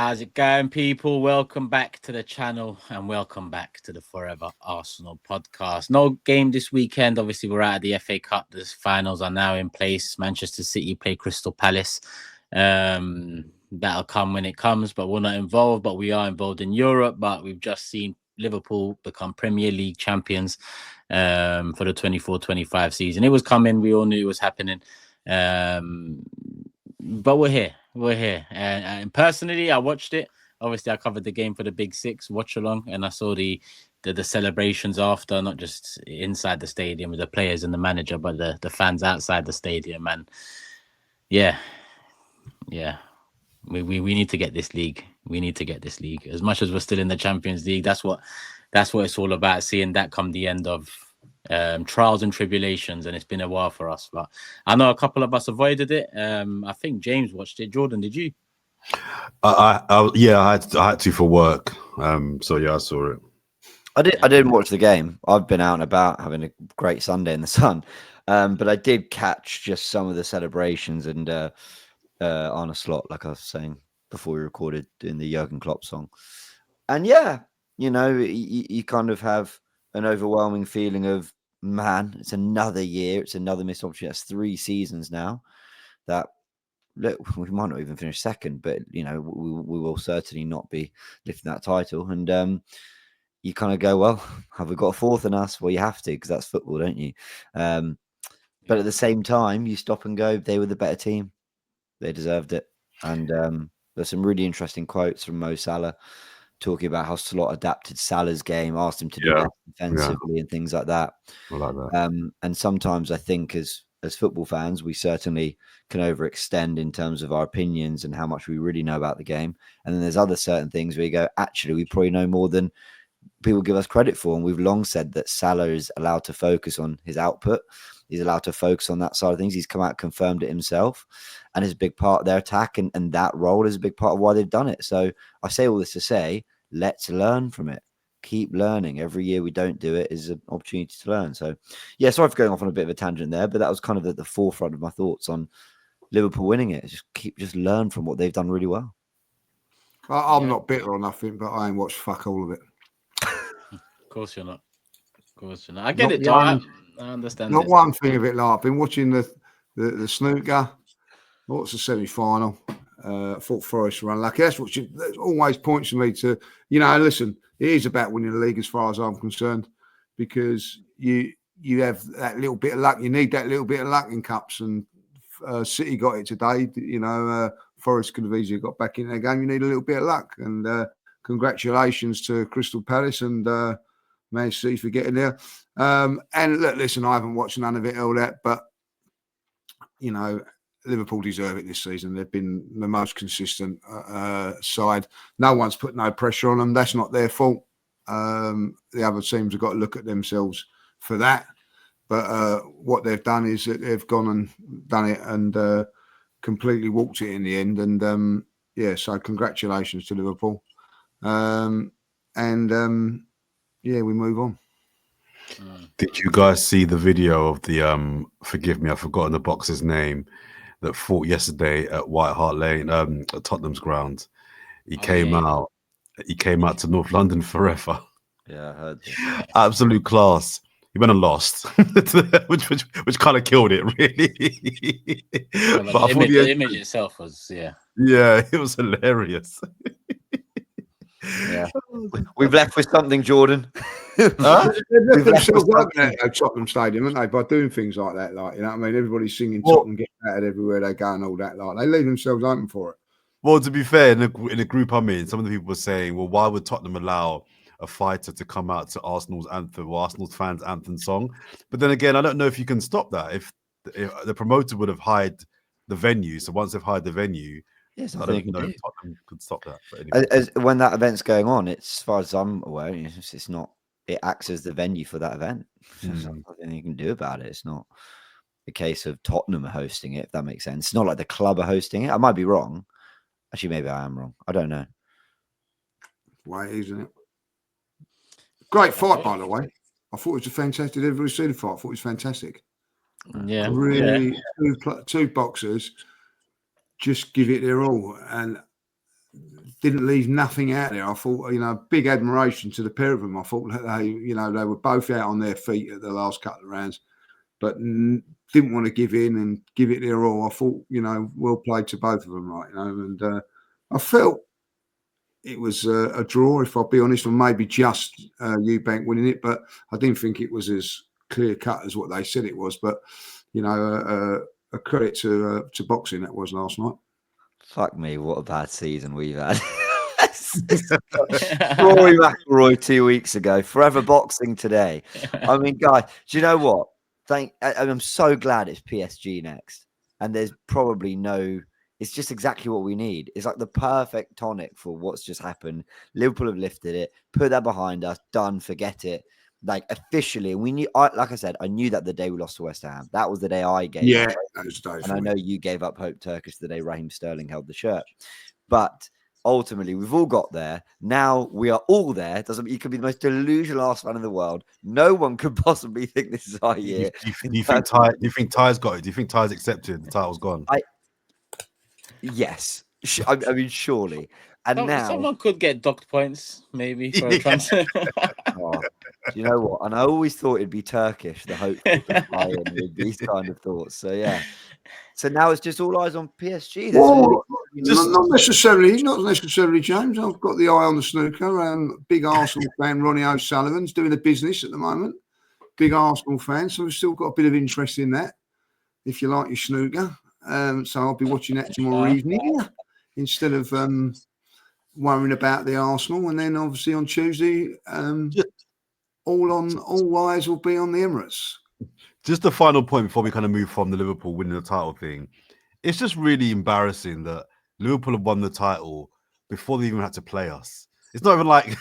How's it going, people? Welcome back to the channel and welcome back to the Fourever Arsenal podcast. No game this weekend. Obviously, we're out of the FA Cup. The finals are now in place. Manchester City play Crystal Palace. That'll come when it comes, but we're not involved. But we are involved in Europe. But we've just seen Liverpool become Premier League champions for the 24-25 season. It was coming. We all knew it was happening. But we're here. And personally, I watched it. Obviously, I covered the game for the Big Six watch along, and I saw the celebrations after, not just inside the stadium with the players and the manager, but the fans outside the stadium. And yeah, we need to get this league. We need to get this league. As much as we're still in the Champions League, that's what it's all about. Seeing that come the end of trials and tribulations, and it's been a while for us, but I know a couple of us avoided it. I think James watched it. Jordan, did you? I had to for work. So yeah, I saw it. I didn't watch the game. I've been out and about having a great Sunday in the sun, but I did catch just some of the celebrations and Arne Slot, like I was saying before we recorded, doing the Jurgen Klopp song. And yeah, you kind of have an overwhelming feeling of, man, it's another year, it's another missed opportunity. That's 3 seasons now that, look, we might not even finish second, but we will certainly not be lifting that title. And you kind of go, well, have we got a fourth in us? Well, you have to, because that's football, don't you? But at the same time, you stop and go, they were the better team, they deserved it. And there's some really interesting quotes from Mo Salah talking about how Slot adapted Salah's game, asked him to do that defensively and things like that. I like that. And sometimes I think as football fans, we certainly can overextend in terms of our opinions and how much we really know about the game. And then there's other certain things where you go, actually, we probably know more than people give us credit for. And we've long said that Salah is allowed to focus on his output. He's allowed to focus on that side of things. He's come out, confirmed it himself, and is a big part of their attack. And that role is a big part of why they've done it. So I say all this to say, let's learn from it. Keep learning. Every year we don't do it is an opportunity to learn. So, yeah, sorry for going off on a bit of a tangent there, but that was kind of at the forefront of my thoughts on Liverpool winning it. Just learn from what they've done really well. I'm not bitter or nothing, but I ain't watched fuck all of it. Of course you're not. I get it, I understand. Not one thing of it. Like, I've been watching the snooker. What's the semi-final? Thought Forest were unlucky. That's what always points me to, listen, it is about winning the league as far as I'm concerned, because you have that little bit of luck. You need that little bit of luck in cups, and City got it today. Forest could have easily got back in their game. You need a little bit of luck, and congratulations to Crystal Palace and Man City for getting there. And look, listen, I haven't watched none of it all that, but Liverpool deserve it this season. They've been the most consistent side. No one's put no pressure on them. That's not their fault. The other teams have got to look at themselves for that. But what they've done is that they've gone and done it and completely walked it in the end. And so congratulations to Liverpool. We move on. Did you guys see the video of the forgive me, I've forgotten the boxer's name, that fought yesterday at White Hart Lane, at Tottenham's ground? He came out to North London Fourever. Yeah, I heard this. Absolute class. He went and lost, which kind of killed it, really. But the image itself was, yeah, it was hilarious. Yeah, we've left with something, Jordan. They've left themselves up at Tottenham Stadium, haven't they, by doing things like that? Like, I mean, everybody's singing Tottenham, getting out everywhere they go and all that. Like, they leave themselves open for it. Well, to be fair, in the group I'm in, some of the people were saying, well, why would Tottenham allow a fighter to come out to Arsenal's anthem or Arsenal's fans' anthem song? But then again, I don't know if you can stop that. If the promoter would have hired the venue, so once they've hired the venue, yes, I don't know if Tottenham could stop that. But anyway. When that event's going on, it's, as far as I'm aware, it's not. It acts as the venue for that event. There's nothing you can do about it. It's not a case of Tottenham hosting it, if that makes sense. It's not like the club are hosting it. I might be wrong. Actually, maybe I am wrong. I don't know. Why isn't it? Great fight, by the way. I thought it was a fantastic. Did everybody see the fight? I thought it was fantastic. Yeah, really, two boxers just give it their all, and didn't leave nothing out there. I thought, big admiration to the pair of them. I thought that they were both out on their feet at the last couple of rounds, but didn't want to give in and give it their all. I thought, well played to both of them, right? And I felt it was a draw, if I'll be honest, or maybe just Eubank winning it, but I didn't think it was as clear cut as what they said it was. But a credit to boxing that was last night. Fuck me, what a bad season we've had. Rory McIlroy 2 weeks ago, forever boxing today. I mean, guys, do you know what? I'm so glad it's PSG next. And there's probably it's just exactly what we need. It's like the perfect tonic for what's just happened. Liverpool have lifted it, put that behind us, done, forget it. Like officially, we knew. Like I said, I knew that the day we lost to West Ham, that was the day I gave up hope. And I know you gave up hope, Turkish, the day Raheem Sterling held the shirt. But ultimately, we've all got there. Now we are all there. You could be the most delusional Arsenal fan in the world. No one could possibly think this is our year. Do you think Ty's got it? Do you think Ty's accepted? The title's gone. Yes. I mean, surely. And now someone could get docked points, maybe for a transfer. Do you know what? And I always thought it'd be Turkish, the hope with these kind of thoughts. So yeah. So now it's just all eyes on PSG. Well, not necessarily, James. I've got the eye on the snooker. Big Arsenal fan, Ronnie O'Sullivan's doing a business at the moment. Big Arsenal fan, so we've still got a bit of interest in that. If you like your snooker, so I'll be watching that tomorrow evening instead of worrying about the Arsenal, and then obviously on Tuesday, all eyes will be on the Emirates. Just a final point before we kind of move from the Liverpool winning the title thing. It's just really embarrassing that Liverpool have won the title before they even had to play us. It's not even like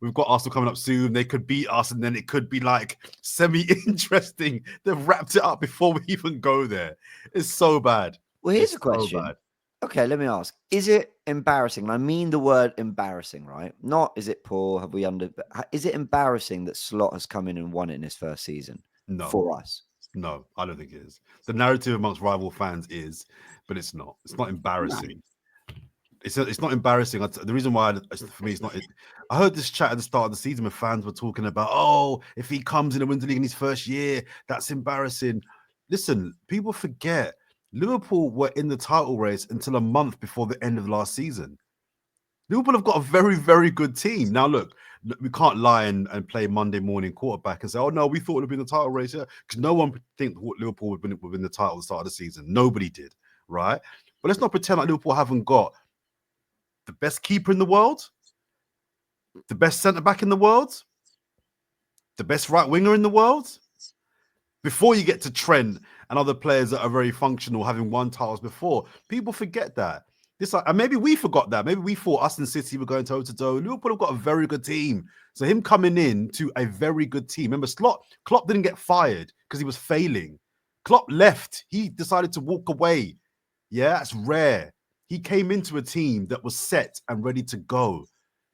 we've got Arsenal coming up soon. They could beat us, and then it could be like semi-interesting. They've wrapped it up before we even go there. It's so bad. Well, here's a question. So okay, let me ask. Is it embarrassing? And I mean the word embarrassing, right? Not is it poor? Is it embarrassing that Slot has come in and won it in his first season? No. For us? No, I don't think it is. The narrative amongst rival fans is, but it's not. It's not embarrassing. No. It's not embarrassing. The reason why, for me, it's not. I heard this chat at the start of the season where fans were talking about, oh, if he comes in and wins the league in his first year, that's embarrassing. Listen, people forget Liverpool were in the title race until a month before the end of last season. Liverpool have got a very, very good team. Now, look, we can't lie and play Monday morning quarterback and say, oh, no, we thought it would be in the title race. Because no one would think Liverpool would win the title at the start of the season. Nobody did, right? But let's not pretend like Liverpool haven't got the best keeper in the world, the best centre-back in the world, the best right winger in the world. Before you get to Trent and other players that are very functional, having won titles before, people forget that. And maybe we forgot that. Maybe we thought us and City were going toe-to-toe. Liverpool have got a very good team. So him coming in to a very good team. Remember, Klopp didn't get fired because he was failing. Klopp left. He decided to walk away. Yeah, that's rare. He came into a team that was set and ready to go.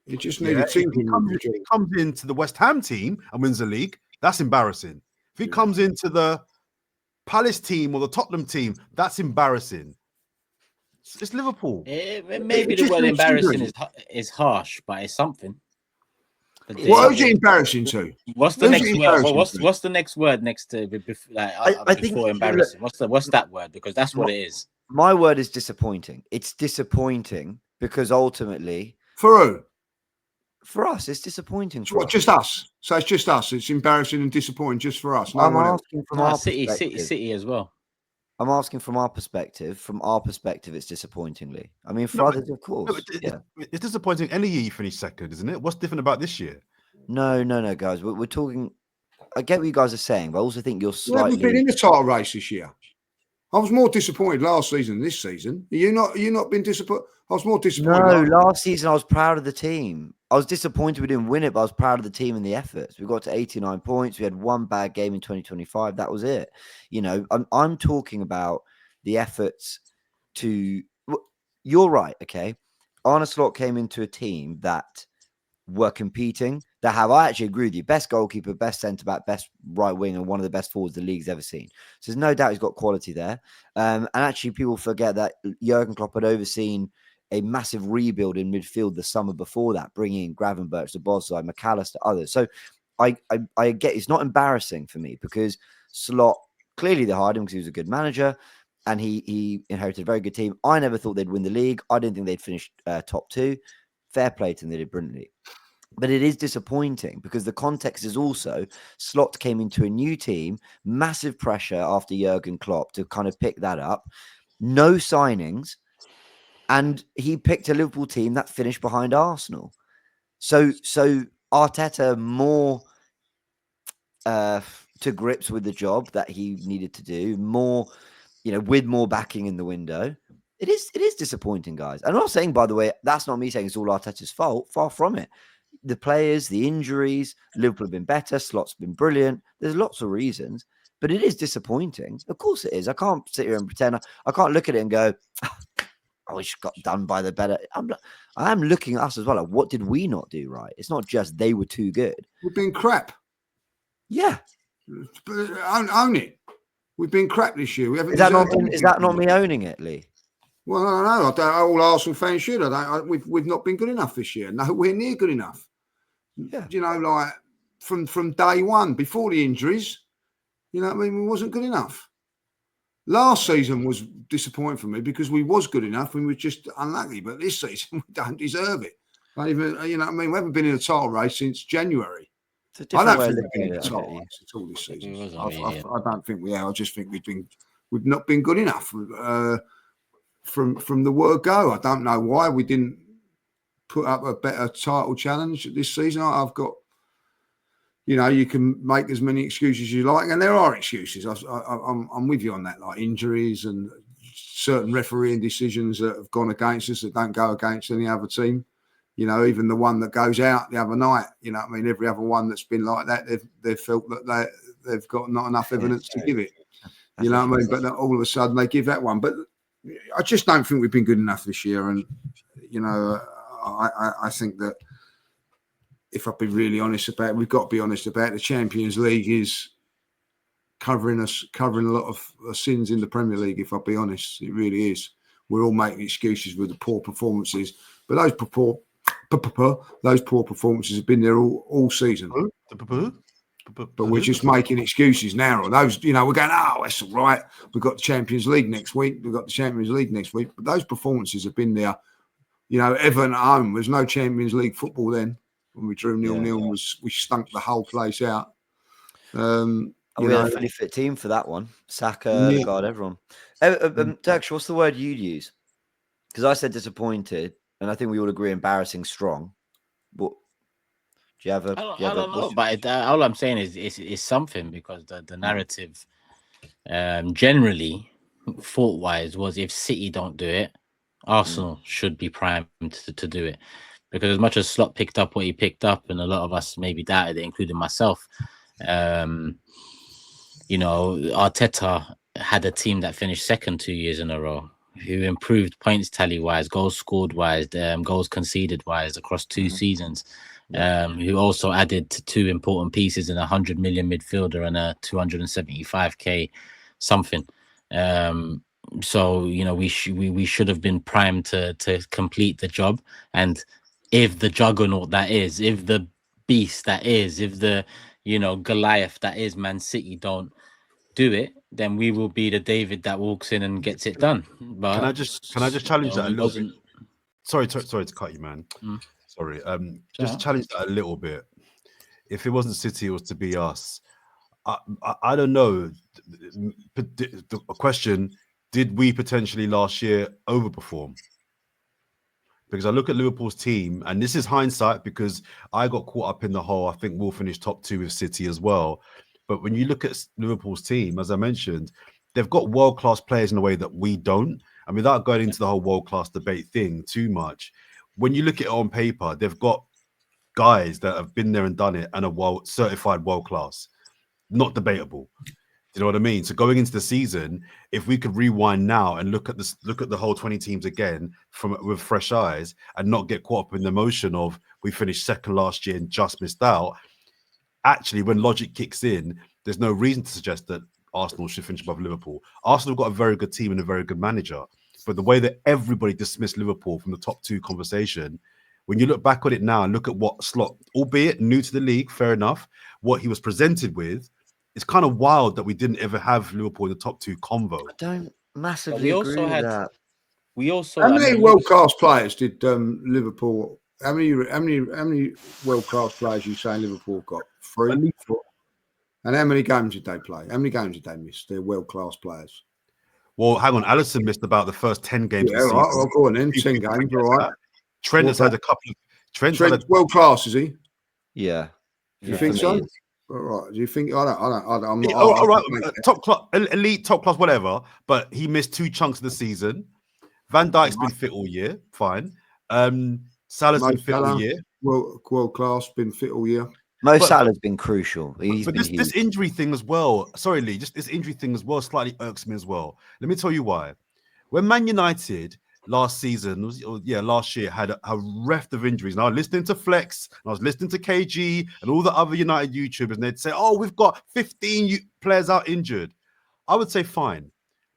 You just need a team. If he comes into the West Ham team and wins the league, that's embarrassing. If he comes into the Palace team or the Tottenham team, that's embarrassing. It's Liverpool. Maybe the word embarrassing is harsh, but it's something. What is it embarrassing to? What's the next word? What's the next word next to I think before embarrassing? What's that word? Because that's what it is. My word is disappointing. It's disappointing because ultimately, for who? For us, it's disappointing. So just us. So it's just us. It's embarrassing and disappointing just for us. I'm asking from our City as well. I'm asking from our perspective. From our perspective, it's disappointingly. I mean, for others, of course. It's disappointing any year you finish second, isn't it? What's different about this year? No, guys. We're talking. I get what you guys are saying, but I also think you're slightly. We haven't been in the title race this year. I was more disappointed last season than this season. You not been disappointed? I was more disappointed. No, last season I was proud of the team. I was disappointed we didn't win it, but I was proud of the team and the efforts. We got to 89 points. We had one bad game in 2025. That was it. I'm talking about the efforts to. You're right. Okay, Arne Slot came into a team that were competing. That I actually agree with you. Best goalkeeper, best centre back, best right wing, and one of the best forwards the league's ever seen. So there's no doubt he's got quality there. And actually, people forget that Jurgen Klopp had overseen a massive rebuild in midfield the summer before that, bringing in Gravenberch, Szoboszlai, McAllister, others. So I get it's not embarrassing for me because Slot, clearly they hired him because he was a good manager and he inherited a very good team. I never thought they'd win the league. I didn't think they'd finish top 2. Fair play to them, they did brilliantly. But it is disappointing because the context is also Slot came into a new team, massive pressure after Jurgen Klopp to kind of pick that up, no signings, and he picked a Liverpool team that finished behind Arsenal. So Arteta more to grips with the job that he needed to do, more, with more backing in the window. It is disappointing, guys. I'm not saying, by the way, that's not me saying it's all Arteta's fault. Far from it. The players, the injuries, Liverpool have been better. Slot's been brilliant. There's lots of reasons, but it is disappointing. Of course it is. I can't sit here and pretend. I can't look at it and go, "Oh, we just got done by the better." I am looking at us as well. Like, what did we not do right? It's not just they were too good. We've been crap. Yeah, own it. We've been crap this year. We haven't. Is that not me owning it, Lee? Well, I don't know. All Arsenal fans should. We've not been good enough this year. Nowhere near good enough. Yeah. Like from day one, before the injuries, we wasn't good enough. Last season was disappointing for me because we was good enough and we were just unlucky. But this season, we don't deserve it. Not even, we haven't been in a title race since January. I don't think we've been in a title race at all this season. I don't think we are. I just think we've not been good enough from the word go. I don't know why we didn't put up a better title challenge this season. I've got, you can make as many excuses as you like, and there are excuses. I'm with you on that, like injuries and certain refereeing decisions that have gone against us that don't go against any other team. Even the one that goes out the other night. Every other one that's been like that, they've felt that they've got not enough evidence to give it. But all of a sudden they give that one. But I just don't think we've been good enough this year, and I think that if I've been really honest about it, we've got to be honest about it. The Champions League is covering a lot of sins in the Premier League. If I'll be honest, it really is. We're all making excuses with the poor performances, but those poor performances have been there all season. But we're just making excuses now. Or those, we're going, oh, that's all right. We've got the Champions League next week. But those performances have been there. Everton at home, there's no Champions League football then. When we drew 0-0, we stunk the whole place out. We had a fully fit team for that one. Saka, God, everyone. Turkish, what's the word you'd use? Because I said disappointed, and I think we all agree embarrassing, strong. But do you have a? I don't know, but all I'm saying is something, because the narrative, generally, thought-wise, was if City don't do it, Arsenal should be primed to do it. Because as much as Slot picked up what he picked up, and a lot of us maybe doubted it, including myself, Arteta had a team that finished second 2 years in a row, who improved points tally-wise, goals scored-wise, goals conceded-wise across 2 seasons, who also added 2 important pieces in a 100 million midfielder and a 275k something. So, we should have been primed to complete the job. And if the juggernaut that is, if the beast that is, if the, Goliath that is Man City don't do it, then we will be the David that walks in and gets it done. But can I just challenge that a little bit? Sorry to cut you, man. Sorry. Just challenge that a little bit. If it wasn't City, it was to be us. I don't know. The question: did we potentially last year overperform? Because I look at Liverpool's team, and this is hindsight because I got caught up in the whole, I think we'll finish top 2 with City as well. But when you look at Liverpool's team, as I mentioned, they've got world-class players in a way that we don't. And without going into the whole world-class debate thing too much, when you look at it on paper, they've got guys that have been there and done it and are certified world-class. Not debatable. Do you know what I mean? So going into the season, if we could rewind now and look at the whole 20 teams again with fresh eyes and not get caught up in the emotion of we finished second last year and just missed out. Actually, when logic kicks in, there's no reason to suggest that Arsenal should finish above Liverpool. Arsenal have got a very good team and a very good manager. but the way that everybody dismissed Liverpool from the top 2 conversation, when you look back on it now and look at what Slot, albeit new to the league, fair enough, what he was presented with, it's kind of wild that we didn't ever have Liverpool in the top 2 convo. I don't massively we agree also with had- that. We also How many world-class players did Liverpool? How many world-class players you say Liverpool got? 3, 4. And how many games did they play? How many games did they miss? They're world-class players. Well, hang on, Alisson missed about the first 10 games Yeah, of the all right. season. Well, go on then. 10 games, all right. Trent has had a couple of. Trent's had Trent's world-class, is he? Yeah. You think so? All right. Do you think? I'm not. all right, top class, elite, top class, whatever. But he missed 2 chunks of the season. Van Dijk's been fit all year, fine. Salah's been fit all year. World class, been fit all year. Salah's been crucial. But this injury thing as well. Sorry, Lee. Just this injury thing as well slightly irks me as well. Let me tell you why. When Man United last year had a raft of injuries. And I was listening to Flex, and I was listening to KG and all the other United YouTubers, and they'd say, "Oh, we've got 15 players out injured." I would say, fine.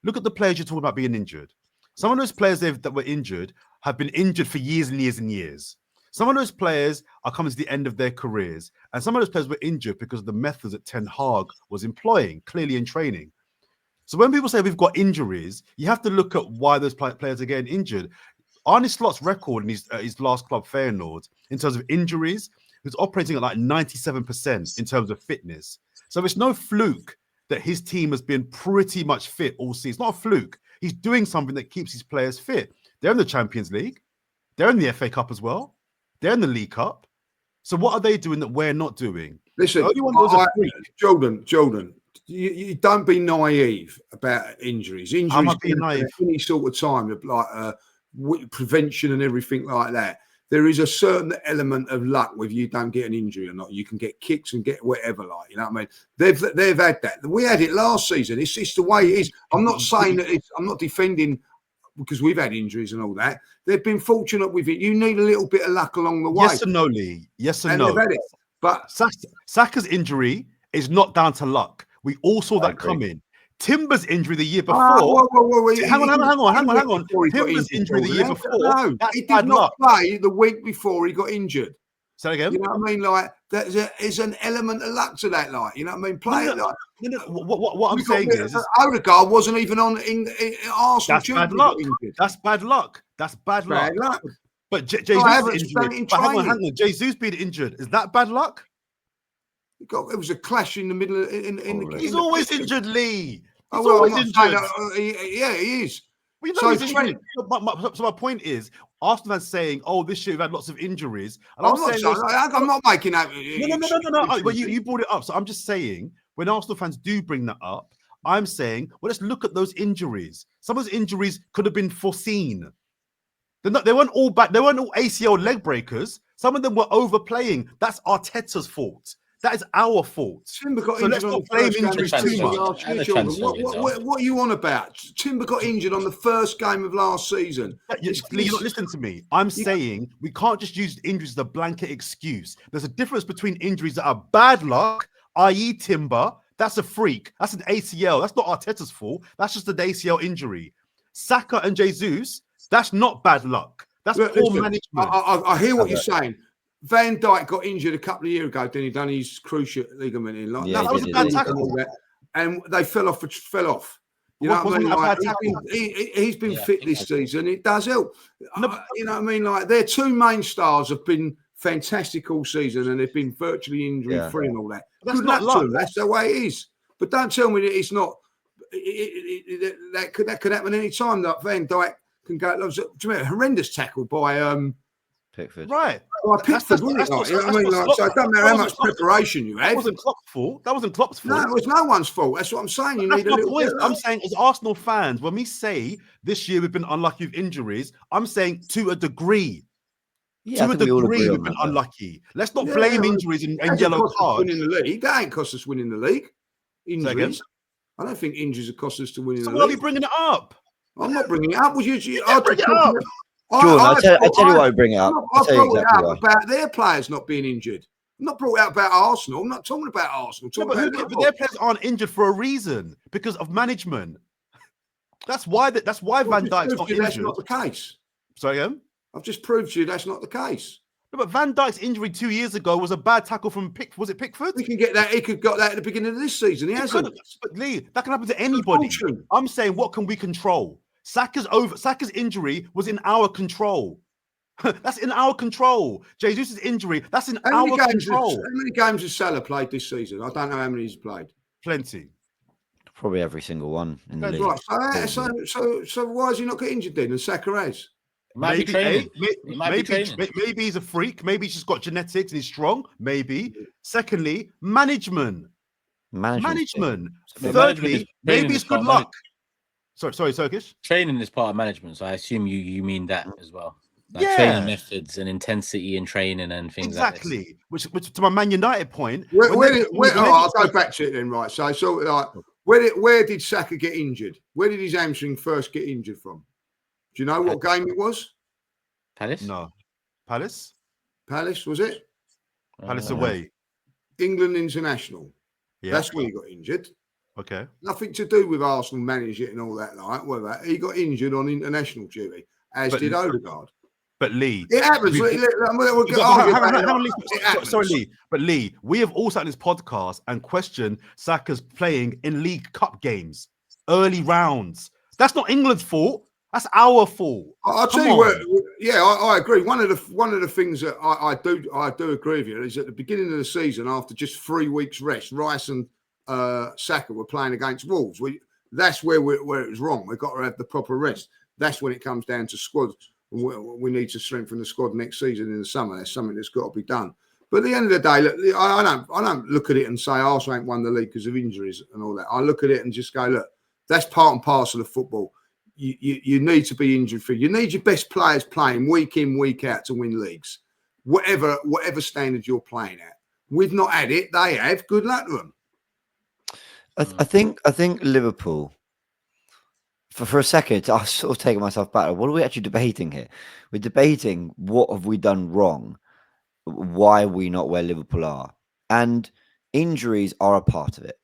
Look at the players you're talking about being injured. Some of those players that were injured have been injured for years and years and years. Some of those players are coming to the end of their careers. And some of those players were injured because of the methods that Ten Hag was employing, clearly in training. So when people say we've got injuries, you have to look at why those players are getting injured. Arne Slot's record in his last club, Feyenoord, in terms of injuries, he was operating at like 97% in terms of fitness. So it's no fluke that his team has been pretty much fit all season. It's not a fluke. He's doing something that keeps his players fit. They're in the Champions League. They're in the FA Cup as well. They're in the League Cup. So what are they doing that we're not doing? Listen, Jordan, you don't be naive about injuries. I'm not being naive. Any sort of time, like prevention and everything like that. There is a certain element of luck whether you don't get an injury or not. You can get kicks and get whatever, like, you know what I mean? They've had that. We had it last season. It's the way it is. I'm not saying that I'm not defending because we've had injuries and all that. They've been fortunate with it. You need a little bit of luck along the way. Yes and no, Lee. Yes and no. They've had it. But Saka's injury is not down to luck. We all saw that coming. Timber's injury the year before. Hang on. Timber's injury the year before. No, he did not play the week before he got injured. Say again. You know what I mean? Like there's an element of luck to that. Like, you know what I mean? What I'm saying is Odegaard wasn't even on in Arsenal. That's bad luck. That's bad luck. That's bad luck. But Jesus injured. Hang on. Jesus being injured. Is that bad luck? It was a clash in the middle. He's always injured, Lee. He's always injured. Yeah, he is. Well, so my point is, Arsenal fans saying, "Oh, this year we've had lots of injuries," and I'm not making that. No. But you brought it up, so I'm just saying, when Arsenal fans do bring that up, I'm saying, well, let's look at those injuries. Some of those injuries could have been foreseen. They weren't all bad. They weren't all ACL leg breakers. Some of them were overplaying. That's Arteta's fault. That is our fault. Timber got injured on the blame first injuries game too of much. last year. What are you on about? Timber got injured on the first game of last season. You're not listening to me. I'm saying we can't just use injuries as a blanket excuse. There's a difference between injuries that are bad luck, i.e. Timber. That's a freak. That's an ACL. That's not Arteta's fault. That's just an ACL injury. Saka and Jesus, that's not bad luck. That's poor management. I hear what you're saying. Van Dijk got injured a couple of years ago, didn't he? Done his cruciate ligament in. That was a bad tackle. And they fell off. You know what I mean? He's been fit this season. It does help. You know what I mean? Like, their two main stars have been fantastic all season, and they've been virtually injury-free and all that. That's not luck. That's the way it is. But don't tell me that it's not. That could happen any time. That Van Dijk can go. Do you remember horrendous tackle by Pickford? Right. Well, Pickford, wasn't it? Like, you know what I mean? Like, so it doesn't matter how much preparation you had. That wasn't Klopp's fault. That wasn't Klopp's fault. No, it was no one's fault. That's what I'm saying. You need a little bit. I'm saying, as Arsenal fans, when we say this year we've been unlucky with injuries, I'm saying to a degree. Yeah, to a degree, we've been unlucky. Let's not blame injuries and yellow cards. Winning the league, that ain't cost us winning the league. Injuries. I don't think injuries have cost us to win the league. So why are you bringing it up? I'm not bringing it up. Bring it up. Jordan, I tell you why I bring it up. I brought it up about their players not being injured. I'm not brought it up about Arsenal. I'm not talking about Arsenal. But their players aren't injured for a reason, because of management. That's why Van Dijk's not injured. That's not the case. Sorry, I've just proved to you that's not the case. No, but Van Dijk's injury 2 years ago was a bad tackle from Was it Pickford? He can get that. He could got that at the beginning of this season. He hasn't. But Lee, that can happen to anybody. I'm saying, what can we control? Saka's injury was in our control. That's in our control. Jesus' injury, that's in our control. How many games has Salah played this season? I don't know how many he's played. Plenty. Probably every single one in the league. Right. So why is he not getting injured then? And Saka has? Maybe he's a freak. Maybe he's just got genetics and he's strong. Maybe. Secondly, management. Thirdly, maybe it's good luck. Sorry, Turkish. Training is part of management, so I assume you mean that as well. Like training methods and intensity in training and things exactly. like this. Which to my Man United point. I'll go back to it then, right? So like, where did Saka get injured? Where did his hamstring first get injured from? Do you know what game it was? Palace? No. Palace, was it? Palace away. England international. Yeah. That's where he got injured. Okay. Nothing to do with Arsenal managing it and all that. Like, whatever. He got injured on international duty, as did Odegaard. But Lee, it happens. Sorry, Lee. But Lee, we have all sat in this podcast and questioned Saka's playing in League Cup games, early rounds. That's not England's fault. That's our fault. I'll tell you what. Yeah, I agree. One of the things that I do agree with you is at the beginning of the season, after just 3 weeks rest, Rice and Saka were playing against Wolves. That's where it was wrong. We've got to have the proper rest. That's when it comes down to squad. We need to strengthen the squad next season in the summer. That's something that's got to be done. But at the end of the day, look, I don't look at it and say Arsenal ain't won the league because of injuries and all that. I look at it and just go, look, that's part and parcel of football. You need to be injury free. You need your best players playing week in, week out to win leagues, whatever standard you're playing at. We've not had it; they have. Good luck to them. I think Liverpool. For a second, I was sort of taking myself back. What are we actually debating here? We're debating what have we done wrong? Why are we not where Liverpool are? And injuries are a part of it.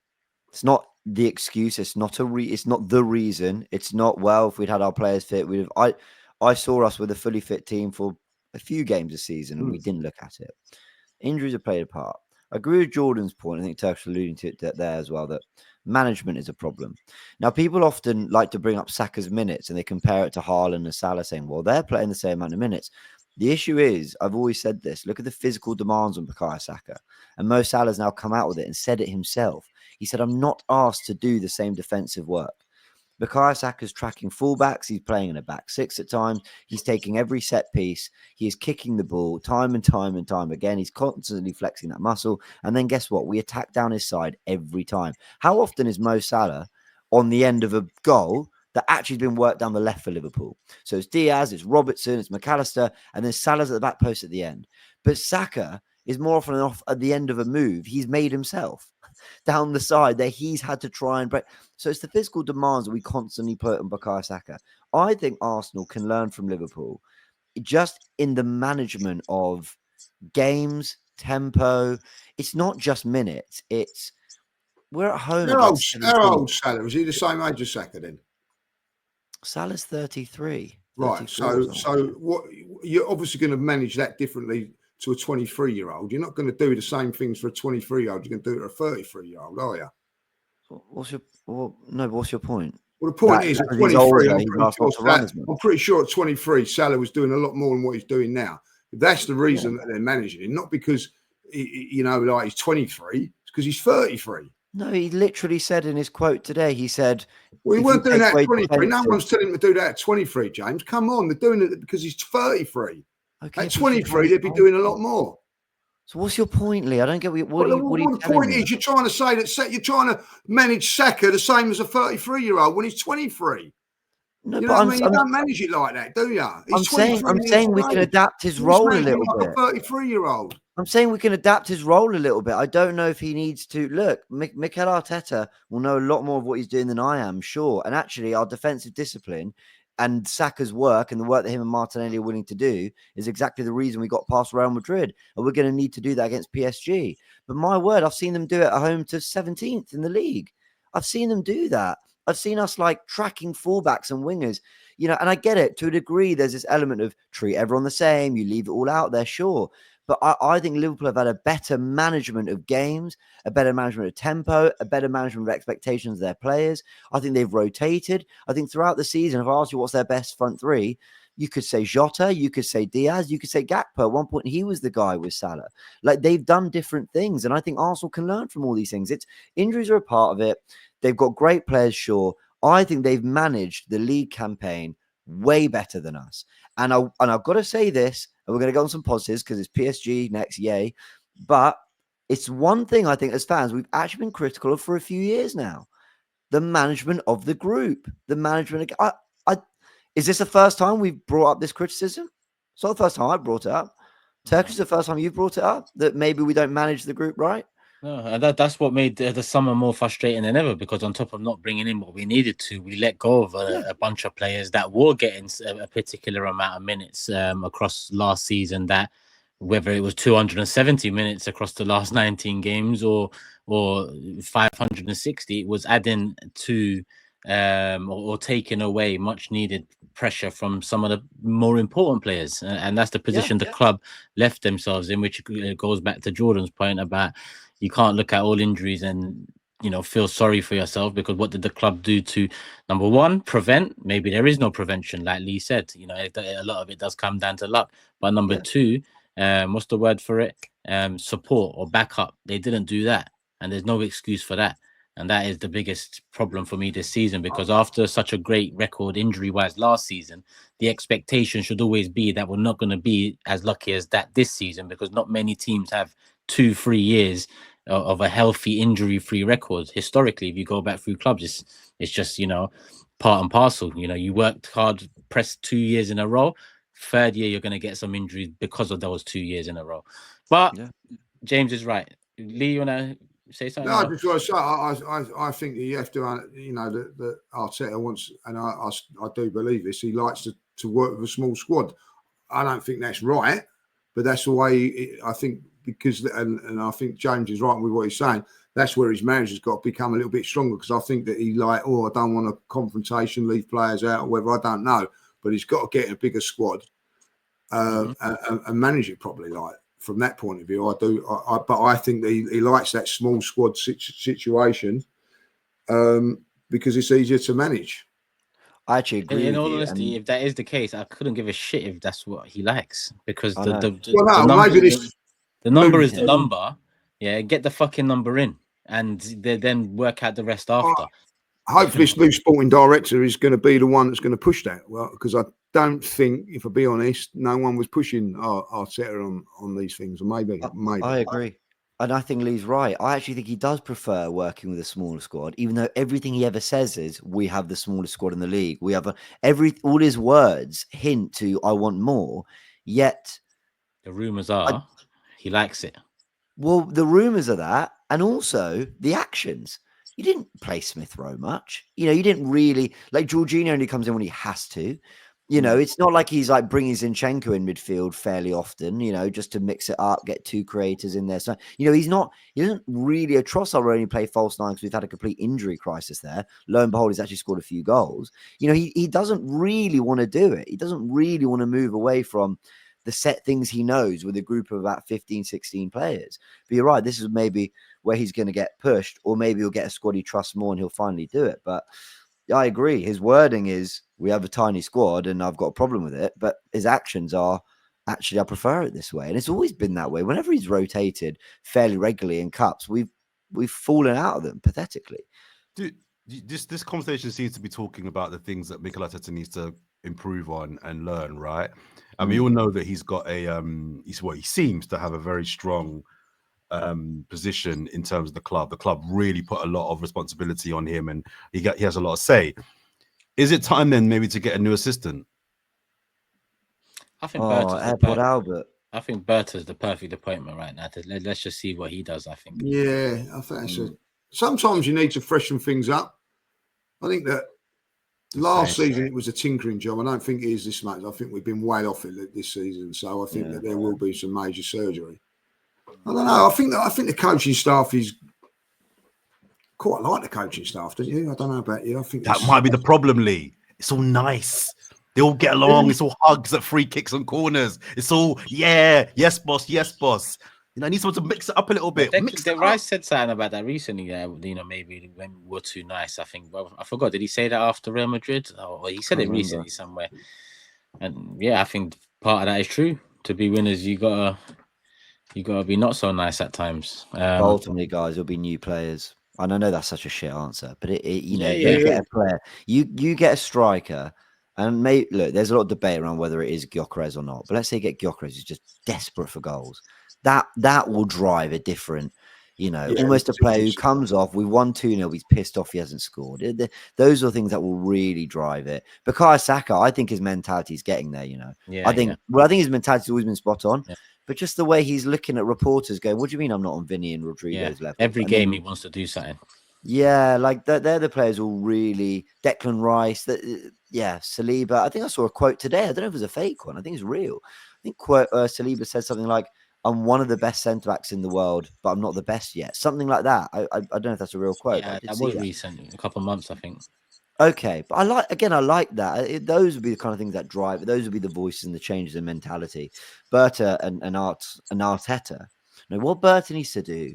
It's not the excuse. It's not it's not the reason. It's not, well, if we'd had our players fit, we'd have. I saw us with a fully fit team for a few games this season, and we didn't look at it. Injuries have played a part. I agree with Jordan's point. I think Turk's alluding to it there as well, that management is a problem. Now, people often like to bring up Saka's minutes and they compare it to Haaland and Salah, saying, well, they're playing the same amount of minutes. The issue is, I've always said this, look at the physical demands on Bukayo Saka. And Mo Salah's now come out with it and said it himself. He said, I'm not asked to do the same defensive work. Bukayo Saka's tracking fullbacks. He's playing in a back six at times. He's taking every set piece. He is kicking the ball time and time and time again. He's constantly flexing that muscle. And then guess what? We attack down his side every time. How often is Mo Salah on the end of a goal that actually has been worked down the left for Liverpool? So it's Diaz, it's Robertson, it's McAllister, and then Salah's at the back post at the end. But Saka is more often than off at the end of a move he's made himself down the side that he's had to try and break. So it's the physical demands that we constantly put on Bukayo Saka. I think Arsenal can learn from Liverpool just in the management of games, tempo. It's not just minutes. It's we're at home. How old Salah? Is he the same age as Saka then? Salah's 33. Right. So what you're obviously going to manage that differently to a 23-year-old. You're not going to do the same things for a 23-year-old. You're going to do it for a 33-year-old, are you? What's your point? Well, the point is, at 23, I'm pretty sure at 23, Salah was doing a lot more than what he's doing now. That's the reason that they're managing him, not because, he's 23, it's because he's 33. No, he literally said in his quote today, he said... Well, he weren't doing that at 23. No one's telling him to do that at 23, James. Come on, they're doing it because he's 33. Okay, at 23, they'd be doing a lot more. So what's your point, Lee? I don't get what the point is. You're trying to say that you're trying to manage Saka the same as a 33-year-old when he's 23. No, you know what I mean? You don't manage it like that, do you? I'm saying we can adapt his role a little bit. A 33-year-old. I'm saying we can adapt his role a little bit. I don't know if he needs to. Look, Mikel Arteta will know a lot more of what he's doing than I am, sure. And actually, our defensive discipline and Saka's work and the work that him and Martinelli are willing to do is exactly the reason we got past Real Madrid. And we're going to need to do that against PSG. But my word, I've seen them do it at home to 17th in the league. I've seen them do that. I've seen us like tracking fullbacks and wingers, you know, and I get it to a degree. There's this element of treat everyone the same. You leave it all out there, sure. But I think Liverpool have had a better management of games, a better management of tempo, a better management of expectations of their players. I think they've rotated. I think throughout the season, if I ask you what's their best front three, you could say Jota, you could say Diaz, you could say Gakpo. At one point, he was the guy with Salah. Like, they've done different things. And I think Arsenal can learn from all these things. Injuries are a part of it. They've got great players, sure. I think they've managed the league campaign way better than us. And I've got to say this, and we're going to go on some positives because it's PSG next, yay. But it's one thing I think as fans we've actually been critical of for a few years now: the management of the group, the management. Is this the first time we've brought up this criticism? It's not the first time I brought it up. Turkish, the first time you brought it up that maybe we don't manage the group right. No, and that's what made the summer more frustrating than ever, because on top of not bringing in what we needed to, we let go of a bunch of players that were getting a particular amount of minutes across last season, that whether it was 270 minutes across the last 19 games or 560, it was adding to or taking away much needed pressure from some of the more important players. And that's the position the club left themselves in, which goes back to Jordan's point about you can't look at all injuries and, you know, feel sorry for yourself, because what did the club do to, number one, prevent? Maybe there is no prevention, like Lee said. You know, a lot of it does come down to luck. But number two, what's the word for it? Support or backup. They didn't do that, and there's no excuse for that. And that is the biggest problem for me this season, because after such a great record injury-wise last season, the expectation should always be that we're not going to be as lucky as that this season, because not many teams have 2-3 years of a healthy injury-free record. Historically, if you go back through clubs, it's just, you know, part and parcel. You know, you worked hard, pressed 2 years in a row. Third year, you're going to get some injuries because of those 2 years in a row. But James is right. Lee, you want to say something? No, I just want to say, I think that you have to, you know, that Arteta wants, and I do believe this, he likes to work with a small squad. I don't think that's right, but that's the way I think, because, and I think James is right with what he's saying. That's where his manager's got to become a little bit stronger, because I think that he I don't want a confrontation, leave players out, or whether, I don't know, but he's got to get a bigger squad and manage it properly. Like, from that point of view, I do. But I think that he likes that small squad situation because it's easier to manage. I actually agree. In all honesty, if that is the case, I couldn't give a shit if that's what he likes, because the number is the number. Yeah, get the fucking number in, and then work out the rest after. Hopefully, this new sporting director is going to be the one that's going to push that. Well, because I don't think, if I be honest, no one was pushing Arteta on these things. Or maybe. I agree. And I think Lee's right. I actually think he does prefer working with a smaller squad, even though everything he ever says is, we have the smallest squad in the league. We have all his words hint to, I want more. Yet the rumours are he likes it. Well, the rumours are that, and also the actions. You didn't play Smith Rowe much. You know, you didn't really, like, Jorginho only comes in when he has to. You know, it's not like he's like bringing Zinchenko in midfield fairly often, you know, just to mix it up, get two creators in there. So, you know, he isn't really a Trossard only play false nine because we've had a complete injury crisis there. Lo and behold, he's actually scored a few goals. You know, he doesn't really want to do it. He doesn't really want to move away from the set things he knows with a group of about 15, 16 players. But you're right, this is maybe where he's going to get pushed, or maybe he'll get a squad he trusts more and he'll finally do it. But I agree. His wording is, we have a tiny squad and I've got a problem with it. But his actions are, actually, I prefer it this way. And it's always been that way. Whenever he's rotated fairly regularly in cups, we've fallen out of them pathetically. Dude, this conversation seems to be talking about the things that Mikel Arteta needs to improve on and learn, right? And we all know that he's got he seems to have a very strong position in terms of the club. The club really put a lot of responsibility on him, and he has a lot of say. Is it time then maybe to get a new assistant? I think I think Berta's the perfect appointment right now. Let's just see what he does. I think. Yeah, I think sometimes you need to freshen things up. I think that last season it was a tinkering job. I don't think it is this much. I think we've been way off it this season. So I think that there will be some major surgery. I don't know. I think the coaching staff is. quite like the coaching staff, don't you? I don't know about you. I think That might be the problem, Lee. It's all nice. They all get along. It's all hugs at free kicks and corners. It's all, yeah, yes, boss, yes, boss. You know, I need someone to mix it up a little bit. Rice said something about that recently. Maybe when we were too nice. I think. Well, I forgot. Did he say that after Real Madrid? Or he said it recently somewhere. And yeah, I think part of that is true. To be winners, you gotta be not so nice at times. Ultimately, guys, there'll be new players. And I know that's such a shit answer, but you get a player, you get a striker, and look, there's a lot of debate around whether it is Gyökeres or not. But let's say you get Gyökeres who's just desperate for goals. That will drive a different, almost a player who comes off. We won 2-0. He's pissed off he hasn't scored. Those are things that will really drive it. Bukayo Saka, I think his mentality is getting there. I think his mentality's always been spot on. Yeah. But just the way he's looking at reporters going, what do you mean I'm not on Vinny and Rodrigo's level? Every game he wants to do something. Yeah, like they're the players who really... Declan Rice, Saliba. I think I saw a quote today. I don't know if it was a fake one. I think it's real. I think Saliba said something like, I'm one of the best centre-backs in the world, but I'm not the best yet. Something like that. I don't know if that's a real quote. Yeah, that was recent. A couple of months, I think. Okay, but I like that. Those would be the kind of things that drive it. Those would be the voices and the changes in mentality. Berta and Arteta. Now, what Berta needs to do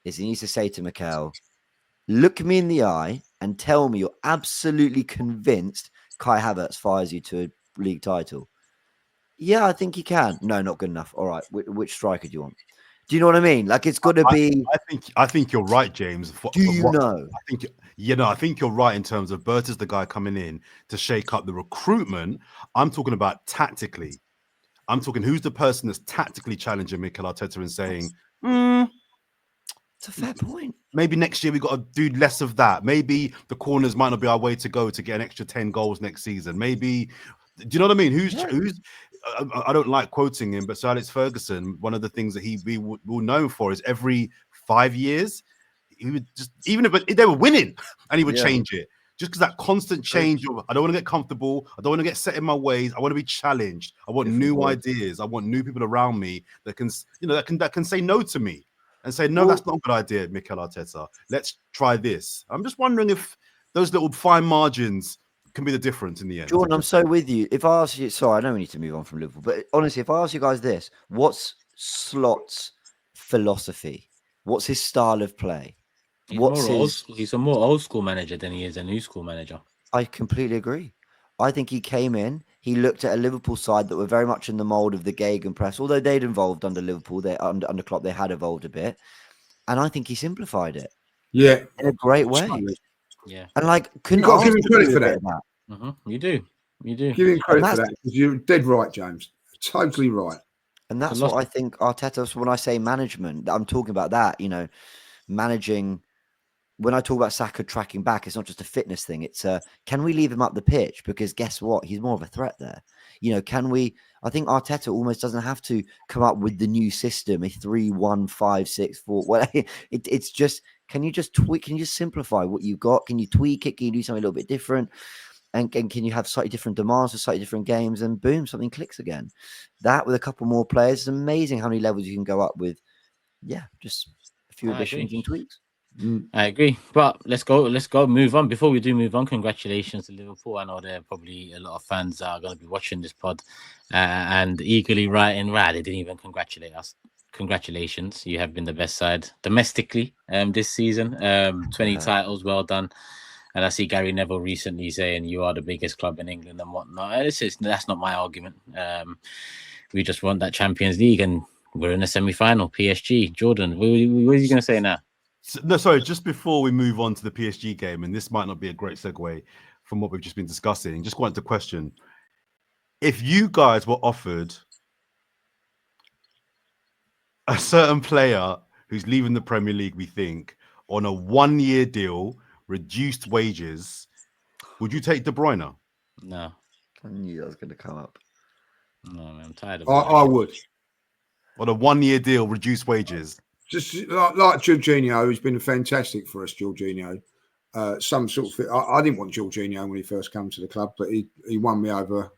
is he needs to say to Mikel, look me in the eye and tell me you're absolutely convinced Kai Havertz fires you to a league title. Yeah, I think he can. No, not good enough. All right, which striker do you want? Do you know what I mean? Like, it's got to be. I think you're right, James. I think you're right in terms of Berta's the guy coming in to shake up the recruitment. I'm talking about tactically. I'm talking who's the person that's tactically challenging Mikel Arteta and saying, it's a fair point. Maybe next year we got to do less of that. Maybe the corners might not be our way to go to get an extra 10 goals next season. Maybe, do you know what I mean? Who's I don't like quoting him, but Sir Alex Ferguson, one of the things that he will known for is every 5 years, he would just, even if they were winning, and he would change it. Just because that constant change of, I don't want to get comfortable, I don't want to get set in my ways, I want to be challenged, I want new ideas, I want new people around me that can, that can say no to me and say, no, that's not a good idea, Mikel Arteta. Let's try this. I'm just wondering if those little fine margins can be the difference in the end. Jordan, I'm so with you. If I ask you, sorry, I know we need to move on from Liverpool, but honestly, if I ask you guys this, what's Slot's philosophy? What's his style of play? He's a more old school manager than he is a new school manager. I completely agree. I think he came in, he looked at a Liverpool side that were very much in the mould of the Gegenpress, although they'd evolved under Liverpool, under Klopp, they had evolved a bit. And I think he simplified it. Yeah. In a great way. Yeah. And like, you've got to give him credit for that. You do. Give him credit for that. You're dead right, James. Totally right. And that's what I think Arteta, when I say management, I'm talking about that, managing. When I talk about Saka tracking back, it's not just a fitness thing. It's can we leave him up the pitch? Because guess what? He's more of a threat there. Can we? I think Arteta almost doesn't have to come up with the new system, a 3-1-5-6-4. Well, it's just, can you just tweak? Can you just simplify what you've got? Can you tweak it? Can you do something a little bit different? And can you have slightly different demands for slightly different games? And boom, something clicks again. That with a couple more players, it's amazing how many levels you can go up with. Yeah, just a few additions and tweaks. I agree, but let's go move on. Before we do move on, congratulations to Liverpool. I know there are probably a lot of fans are going to be watching this pod and eagerly writing, they didn't even congratulate us. Congratulations, you have been the best side domestically this season. 20 titles, well done. And I see Gary Neville recently saying you are the biggest club in England and whatnot. That's not my argument. We just want that Champions League and we're in a semi-final. PSG. Jordan, what are you going to say now? No, sorry, just before we move on to the PSG game, and this might not be a great segue from what we've just been discussing, just wanted to question, if you guys were offered a certain player who's leaving the Premier League, we think, on a 1-year deal, reduced wages, would you take De Bruyne? No. I knew that was going to come up. No, man, I'm tired of I would. On a 1-year deal, reduced wages. Just like Jorginho, who's been fantastic for us, Jorginho. Some sort of, I didn't want Jorginho when he first came to the club, but he won me over,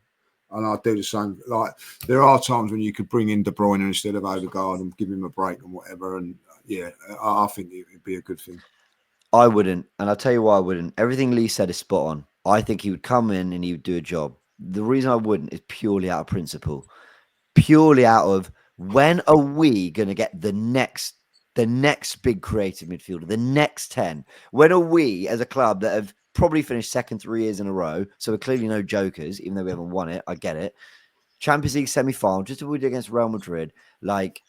and I do the same. Like, there are times when you could bring in De Bruyne instead of Odegaard and give him a break and whatever. And yeah, I think it would be a good thing. I wouldn't, and I'll tell you why I wouldn't. Everything Lee said is spot on. I think he would come in and he would do a job. The reason I wouldn't is purely out of principle, purely out of when are we going to get the next big creative midfielder, the next 10? When are we, as a club that have probably finished second 3 years in a row, so we're clearly no jokers, even though we haven't won it, I get it. Champions League semi-final, just as we did against Real Madrid,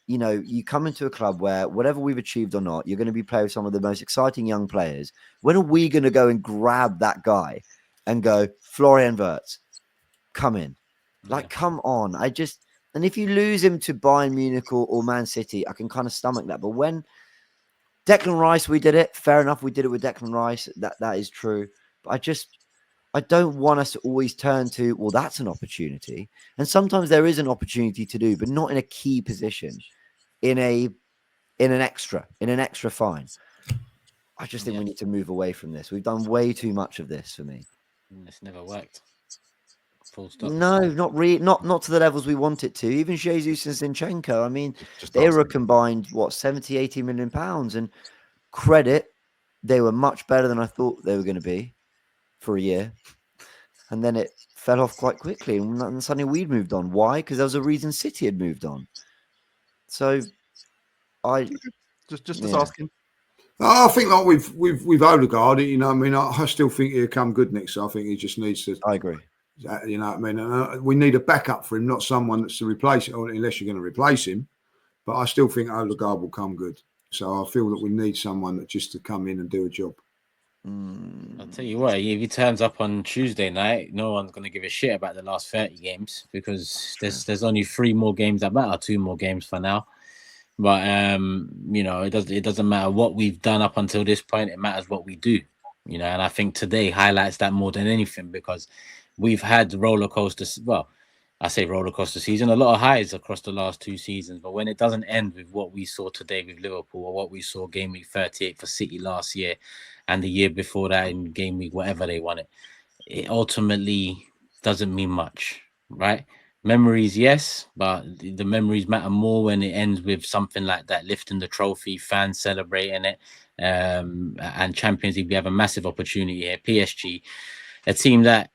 you come into a club where whatever we've achieved or not, you're going to be playing with some of the most exciting young players. When are we going to go and grab that guy and go, Florian Wirtz, come in? Come on. And if you lose him to Bayern Munich or Man City, I can kind of stomach that. But when Declan Rice, we did it. Fair enough, we did it with Declan Rice. That is true. But I don't want us to always turn to, well, that's an opportunity. And sometimes there is an opportunity to do, but not in a key position, in an extra fine. I just think we need to move away from this. We've done way too much of this for me. It's never worked. Full stop. No, not really. Not to the levels we want it to. Even Jesus and Zinchenko. I mean, they were combined, 70, 80 million pounds. And credit, they were much better than I thought they were going to be for a year. And then it fell off quite quickly. And suddenly we'd moved on. Why? Because there was a reason City had moved on. So just asking. I think we've Odegaard. You know, what I mean, I still think he'll come good next year. I think he just needs to. I agree. You know what I mean? And we need a backup for him, not someone that's to replace it, unless you're going to replace him. But I still think Odegaard will come good. So I feel that we need someone that just to come in and do a job. I'll tell you what, if he turns up on Tuesday night, no one's going to give a shit about the last 30 games because there's only 3 more games that matter, 2 more games for now. But it doesn't matter what we've done up until this point. It matters what we do, and I think today highlights that more than anything because we've had roller coasters. Well, I say roller coaster season, a lot of highs across the last 2 seasons. But when it doesn't end with what we saw today with Liverpool or what we saw game week 38 for City last year and the year before that in game week, whatever they won it ultimately doesn't mean much, right? Memories, yes, but the memories matter more when it ends with something like that, lifting the trophy, fans celebrating it, and Champions League. We have a massive opportunity here. PSG, a team that,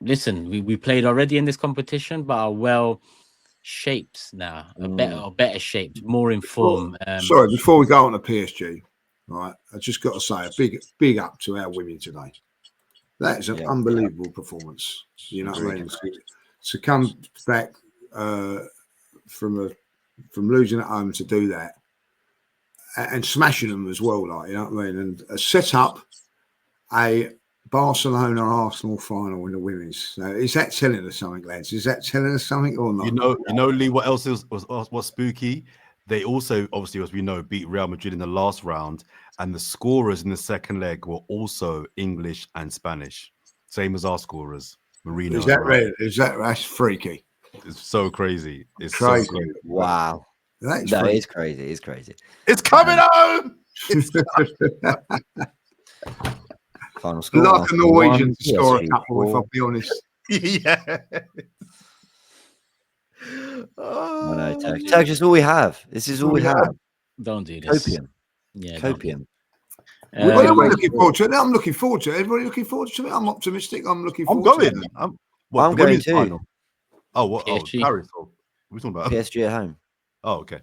listen, we played already in this competition, but are well shaped now, better shaped, more informed. Before we go on to PSG, right, I just got to say a big up to our women today. That is an unbelievable performance. You know what I mean? To come back from losing at home to do that and smashing them as well, you know what I mean? And set up a Barcelona Arsenal final in the women's. Now, is that telling us something, lads? Is that telling us something or not? You know, Lee. What else was spooky? They also, obviously, as we know, beat Real Madrid in the last round, and the scorers in the second leg were also English and Spanish, same as our scorers. Marino. Is that right? That's freaky? It's so crazy. It's crazy. So crazy. Wow. It's crazy. It's crazy. It's coming home. Final score. Like a Norwegian to score a couple, if I'll be honest. Yeah. Oh, no, Turkish is all we have. This is all we have. Don't do this. Copium. Yeah. Copium. Well, we're looking forward to it. I'm looking forward to it. Everybody looking forward to it. I'm optimistic. I'm looking forward to it. I'm going too. Final? Oh, what? PSG. Oh, Paris. We're talking about PSG at home. Oh, okay.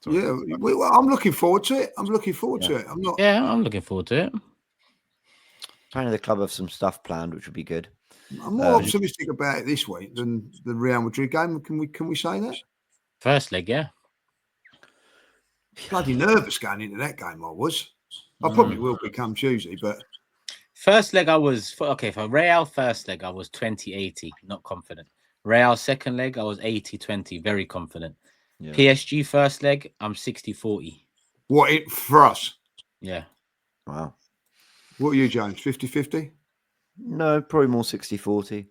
Sorry. Yeah, I'm looking forward to it. I'm looking forward to it. I'm not. Yeah, I'm looking forward to it. Apparently, the club have some stuff planned, which would be good. I'm more optimistic about it this week than the Real Madrid game. Can we say that? First leg, yeah. Bloody nervous going into that game. I probably will become Tuesday, but first leg I was for Real first leg I was 20-80, not confident. Real second leg I was 80-20, very confident. Yeah. PSG first leg I'm 60-40. What for us? Yeah. Wow. What are you, James? 50-50? No, probably more 60-40.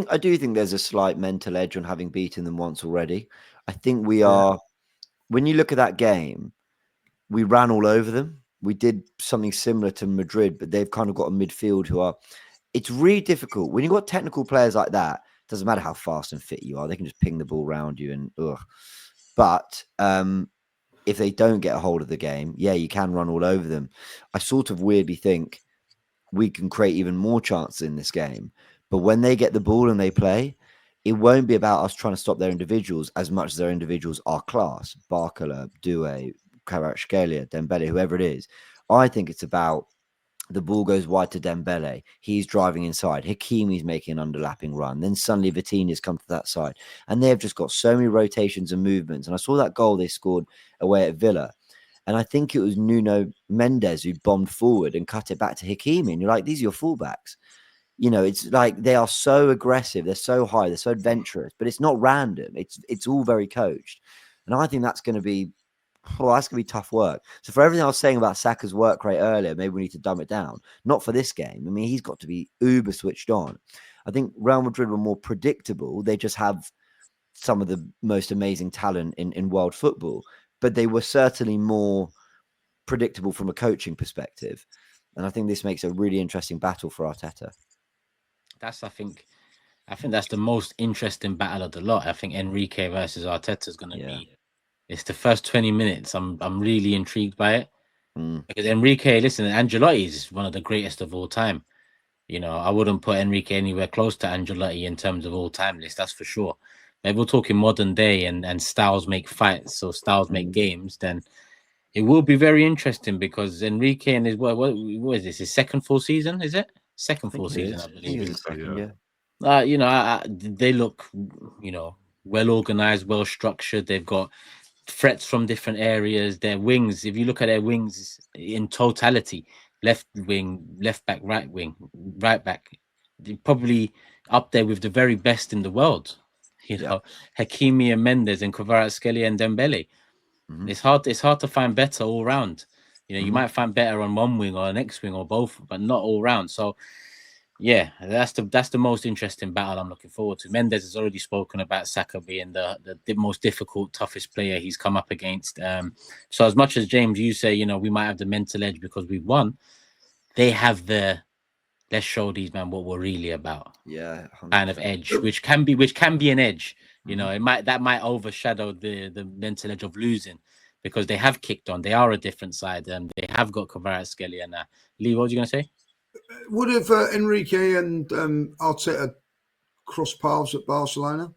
I do think there's a slight mental edge on having beaten them once already. I think we are. When you look at that game, we ran all over them. We did something similar to Madrid, but they've kind of got a midfield who are. It's really difficult when you've got technical players like that. It doesn't matter how fast and fit you are; they can just ping the ball around you and. But if they don't get a hold of the game, yeah, you can run all over them. I sort of weirdly think we can create even more chances in this game. But when they get the ball and they play, it won't be about us trying to stop their individuals as much as their individuals are class. Barcola, Doué, Kvaratskhelia, Dembele, whoever it is. I think it's about the ball goes wide to Dembele. He's driving inside. Hakimi's making an underlapping run. Then suddenly Vitinha's come to that side. And they've just got so many rotations and movements. And I saw that goal they scored away at Villa. And I think it was Nuno Mendes who bombed forward and cut it back to Hakimi. And you're like, these are your fullbacks. You know, it's like they are so aggressive. They're so high. They're so adventurous. But it's not random. It's all very coached. And I think that's going to be, that's going to be tough work. So for everything I was saying about Saka's work rate earlier, maybe we need to dumb it down. Not for this game. I mean, he's got to be uber switched on. I think Real Madrid were more predictable. They just have some of the most amazing talent in world football. But they were certainly more predictable from a coaching perspective. And I think this makes a really interesting battle for Arteta. I think that's the most interesting battle of the lot. I think Enrique versus Arteta is going to be. It's the first 20 minutes. I'm really intrigued by it because Enrique, listen, Ancelotti is one of the greatest of all time. You know, I wouldn't put Enrique anywhere close to Ancelotti in terms of all time list. That's for sure. If we're talking modern day and styles make fights or styles make games, then it will be very interesting because Enrique and his what is this? His second full season? Is it second full season? I believe. You know, they look, you know, well organized, well structured. They've got threats from different areas. Their wings, if you look at their wings in totality, left wing, left back, right wing, right back, they're probably up there with the very best in the world. You know, Hakimi and Mendes and Kvaratskhelia and Dembele. It's hard to find better all round. You know, you might find better on one wing or an X wing or both, but not all round. So yeah, that's the most interesting battle I'm looking forward to. Mendes has already spoken about Saka being the most difficult, toughest player he's come up against. So as much as James, you say, you know, we might have the mental edge because we've won, they have the let's show these men what we're really about. Yeah, 100%. Kind of edge, which can be an edge. You know, that might overshadow the mental edge of losing because they have kicked on. They are a different side, and they have got Kvaratskhelia now. Lee, what was you going to say? Would have Enrique and Arteta cross paths at Barcelona?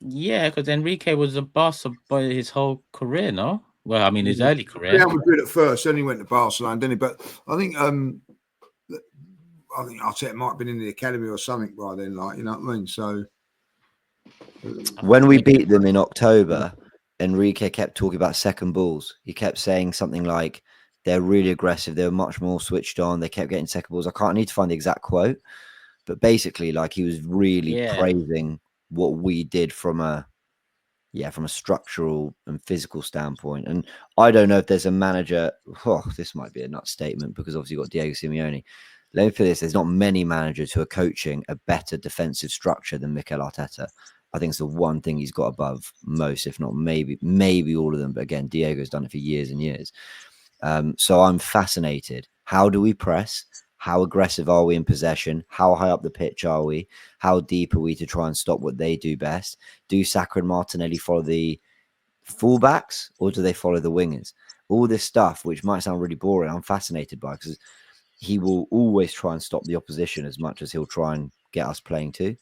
Yeah, because Enrique was a Barca boy his whole career, no? Well, I mean, his early career. Yeah, Madrid at first, then he went to Barcelona, didn't he? But I think Arteta might have been in the academy or something by then, like, you know what I mean? So when we beat them in October, Enrique kept talking about second balls. He kept saying something like, they're really aggressive. They were much more switched on. They kept getting second balls. I need to find the exact quote, but basically, like, he was really praising what we did from a structural and physical standpoint. And I don't know if there's a manager. Oh, this might be a nut statement because obviously you've got Diego Simeone. Let me put this: there's not many managers who are coaching a better defensive structure than Mikel Arteta. I think it's the one thing he's got above most, if not maybe all of them. But again, Diego's done it for years and years. So I'm fascinated. How do we press? How aggressive are we in possession? How high up the pitch are we? How deep are we to try and stop what they do best? Do Saka and Martinelli follow the fullbacks or do they follow the wingers? All this stuff, which might sound really boring, I'm fascinated by because he will always try and stop the opposition as much as he'll try and get us playing too.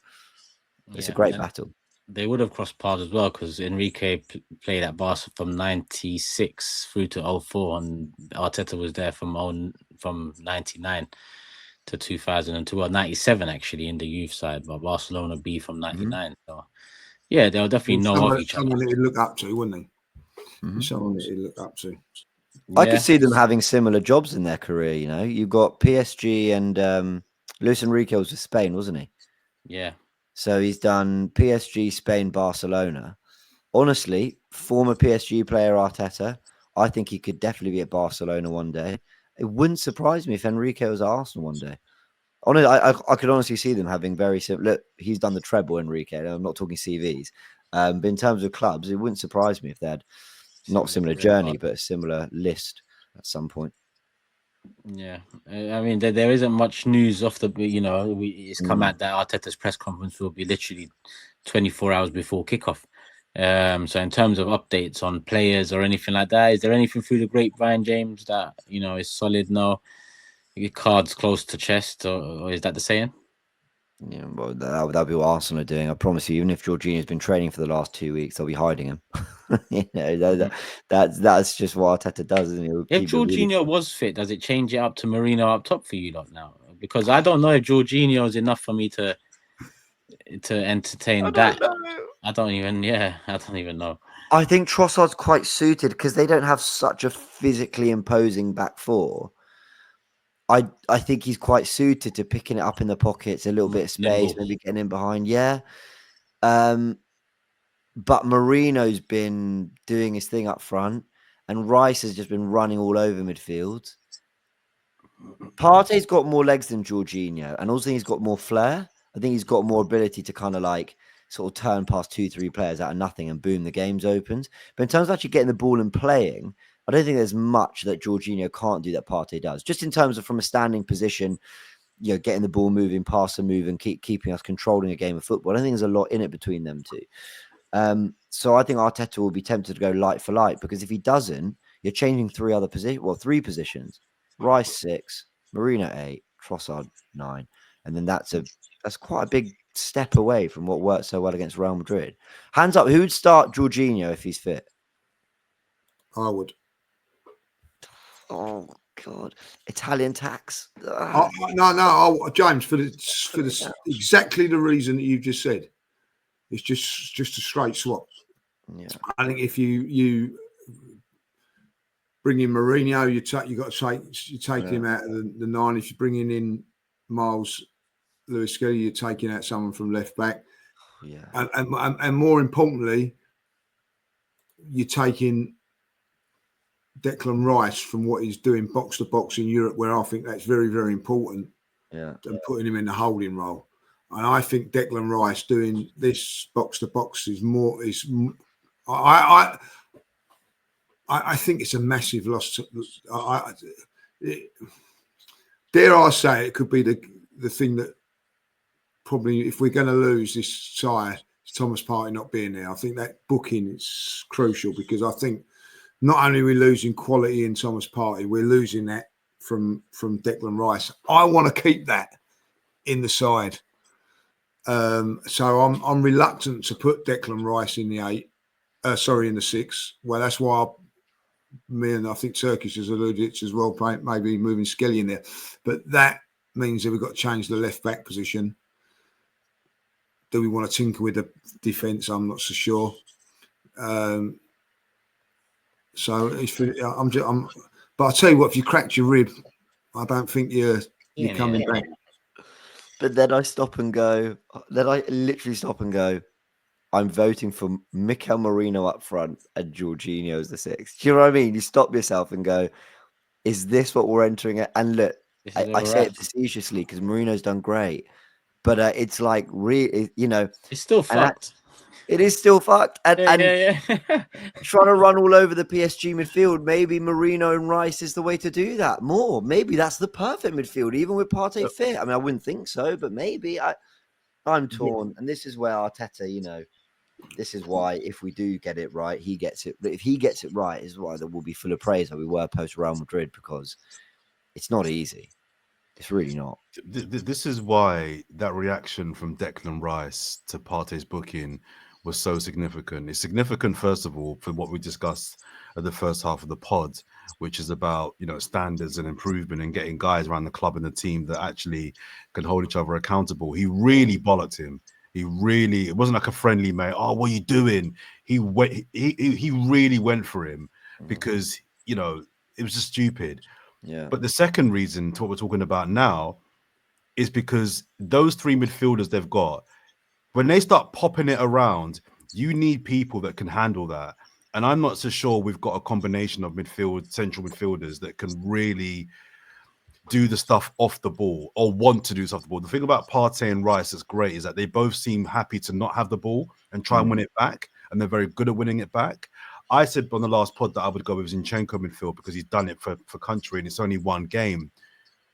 It's a great battle. They would have crossed paths as well because Enrique played at Barca from 96 through to 04 and Arteta was there from 99 to 2002 or 97 actually in the youth side, but Barcelona B from 99. So yeah, they'll definitely know of each other. Someone he'd look up to, wouldn't he? Someone that he'd look up to. I could see them having similar jobs in their career. You know, you've got PSG and Luis Enrique was with Spain, wasn't he? Yeah. So he's done PSG, Spain, Barcelona. Honestly, former PSG player Arteta, I think he could definitely be at Barcelona one day. It wouldn't surprise me if Enrique was at Arsenal one day. Honestly, I could honestly see them having very similar. Look, he's done the treble, Enrique. I'm not talking CVs. But in terms of clubs, it wouldn't surprise me if they had not similar journey, but a similar list at some point. Yeah, I mean, there isn't much news off the, you know, it's come out that Arteta's press conference will be literally 24 hours before kickoff. So in terms of updates on players or anything like that, is there anything through the grapevine, James, that is solid now? Your cards close to chest, or is that the saying? Yeah, well, that'll be what Arsenal are doing. I promise you. Even if Jorginho's been training for the last 2 weeks, they'll be hiding him. That's just what Arteta does, isn't he? He'll If keep it really- Jorginho was fit, does it change it up to Marino up top for you lot now? Because I don't know if Jorginho is enough for me to entertain that. I don't even know. I think Trossard's quite suited because they don't have such a physically imposing back four. I think he's quite suited to picking it up in the pockets, a little bit of space, Nimble. maybe getting in behind. Yeah. But Marino's been doing his thing up front, and Rice has just been running all over midfield. Partey's got more legs than Jorginho, and also he's got more flair. I think he's got more ability to kind of like sort of turn past 2-3 players out of nothing and boom, the game's opened. But in terms of actually getting the ball and playing, I don't think there's much that Jorginho can't do that Partey does. Just in terms of from a standing position, getting the ball moving, pass and move, and keeping us controlling a game of football. I don't think there's a lot in it between them two. So I think Arteta will be tempted to go light for light, because if he doesn't, you're changing three positions. Rice 6, Marino 8, Trossard 9, and then that's quite a big step away from what worked so well against Real Madrid. Hands up, who would start Jorginho if he's fit? I would. Oh God, Italian tax. No, James, for exactly the reason that you've just said. It's just a straight swap. Yeah. I think if you bring in Mourinho, you take him out of the 9. If you're bringing in Miles Lewis-Skelly, you're taking out someone from left back. Yeah. And more importantly, you're taking Declan Rice from what he's doing box to box in Europe, where I think that's very, very important. Yeah. And putting him in the holding role. And I think Declan Rice doing this box to box I think it's a massive loss. Dare I say, it could be the thing that probably, if we're going to lose this tie, Thomas Partey not being there. I think that booking is crucial, because I think not only are we losing quality in Thomas Partey, we're losing that from Declan Rice. I want to keep that in the side. So I'm reluctant to put Declan Rice in the 8. In the 6. Well, that's why me and I think Turkish has alluded to as well, maybe moving Skelly in there. But that means that we've got to change the left back position. Do we want to tinker with the defence? I'm not so sure. But I'll tell you what, if you cracked your rib, I don't think you're coming back. But then I stop and go. Then I literally stop and go. I'm voting for Mikel Merino up front and Jorginho as the 6. Do you know what I mean? You stop yourself and go, is this what we're entering at? And look, I say it facetiously because Merino's done great. But it's like, really, it's still fucked. It is still fucked. And yeah. trying to run all over the PSG midfield, maybe Marino and Rice is the way to do that more. Maybe that's the perfect midfield, even with Partey fit. I mean, I wouldn't think so, but maybe. I'm torn. And this is where Arteta, this is why if we do get it right, he gets it. But if he gets it right, is why that will be full of praise like we were post Real Madrid, because it's not easy. It's really not. This is why that reaction from Declan Rice to Partey's booking was so significant. It's significant, first of all, for what we discussed at the first half of the pod, which is about, standards and improvement and getting guys around the club and the team that actually can hold each other accountable. He really bollocked him. It wasn't like a friendly mate. Oh, what are you doing? He really went for him because, it was just stupid. Yeah. But the second reason to what we're talking about now is because those 3 midfielders they've got, when they start popping it around, you need people that can handle that. And I'm not so sure we've got a combination of central midfielders that can really do the stuff off the ball or want to do stuff off the ball. The thing about Partey and Rice that's great is that they both seem happy to not have the ball and try and win it back. And they're very good at winning it back. I said on the last pod that I would go with Zinchenko midfield because he's done it for country and it's only one game.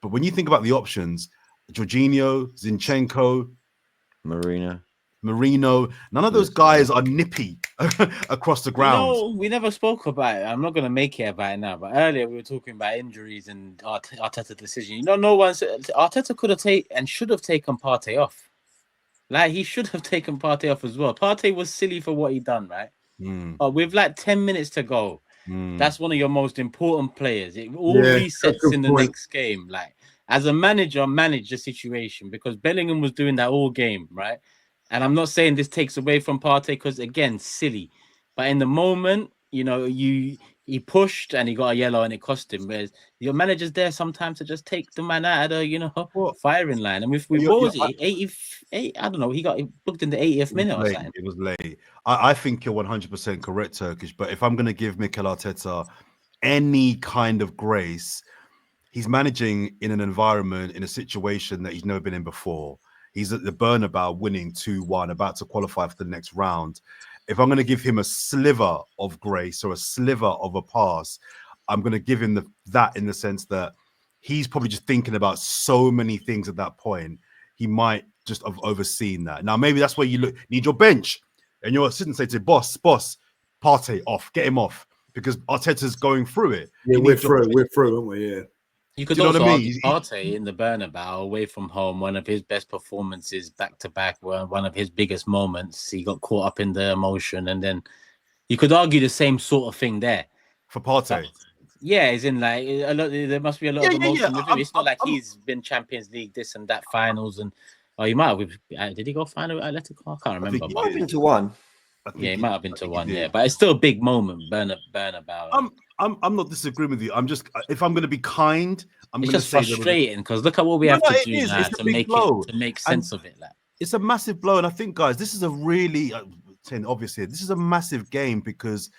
But when you think about the options, Jorginho, Zinchenko, Marino, none of those guys are nippy across the ground. We never spoke about it. I'm not going to make it about it now, but earlier we were talking about injuries and Arteta's decision. No one said Arteta could have taken and should have taken Partey off. Like, he should have taken Partey off as well. Partey was silly for what he done, right? But with like 10 minutes to go, that's one of your most important players. It all resets in the next game. Like, as a manager, manage the situation, because Bellingham was doing that all game, right? And I'm not saying this takes away from Partey, because again, silly. But in the moment, he pushed and he got a yellow and it cost him. Whereas your manager's there sometimes to just take the man out of the firing line. And if we was it 88, I don't know, he got booked in the 80th minute or something. It was late. I think you're 100% correct, Turkish. But if I'm going to give Mikel Arteta any kind of grace, he's managing in an environment, in a situation that he's never been in before. He's at the Bernabeu winning 2-1, about to qualify for the next round. If I'm going to give him a sliver of grace or a sliver of a pass, I'm going to give him that in the sense that he's probably just thinking about so many things at that point. He might just have overseen that. Now, maybe that's where you need your bench, and your assistant say to boss, Partey off, get him off, because Arteta's going through it. Yeah, we're through, aren't we? Yeah. You could also argue Partey in the Bernabeu, away from home, one of his best performances back to back, one of his biggest moments. He got caught up in the emotion, and then you could argue the same sort of thing there for Partey. Yeah, as in like there must be a lot of emotion with him. It's not like he's been Champions League, this and that finals, and he might have. Did he go final with Atletico? I can't remember. He might have been to one. Yeah, he might have been to one. Yeah, but it's still a big moment. Bernabeu. I'm not disagreeing with you. I'm just, if I'm going to be kind, it's just frustrating because look at what we have to do now to make sense of it. Like, it's a massive blow, and I think, guys, this is a really obviously this is a massive game because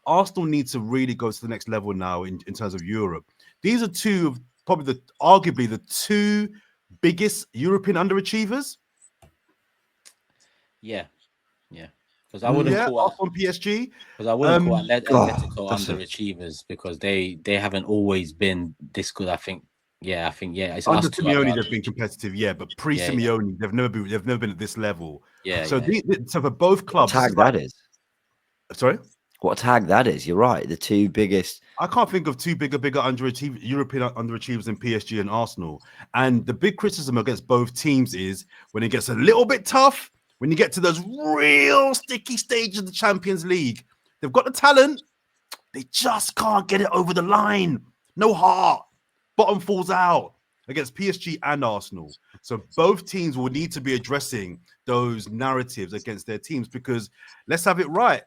Arsenal need to really go to the next level now in terms of Europe. These are two of probably arguably the two biggest European underachievers. Yeah. Because I wouldn't call on PSG. Because I wouldn't call Atletico underachievers because they haven't always been this good. I think. It's under Simeone they've been competitive, but pre-Simeone they've never been at this level. So for both clubs, what tag that is. Sorry, what tag that is? You're right. The two biggest. I can't think of two bigger European underachievers than PSG and Arsenal. And the big criticism against both teams is when it gets a little bit tough. When you get to those real sticky stages of the Champions League, they've got the talent. They just can't get it over the line. No heart. Bottom falls out against PSG and Arsenal. So both teams will need to be addressing those narratives against their teams because let's have it right.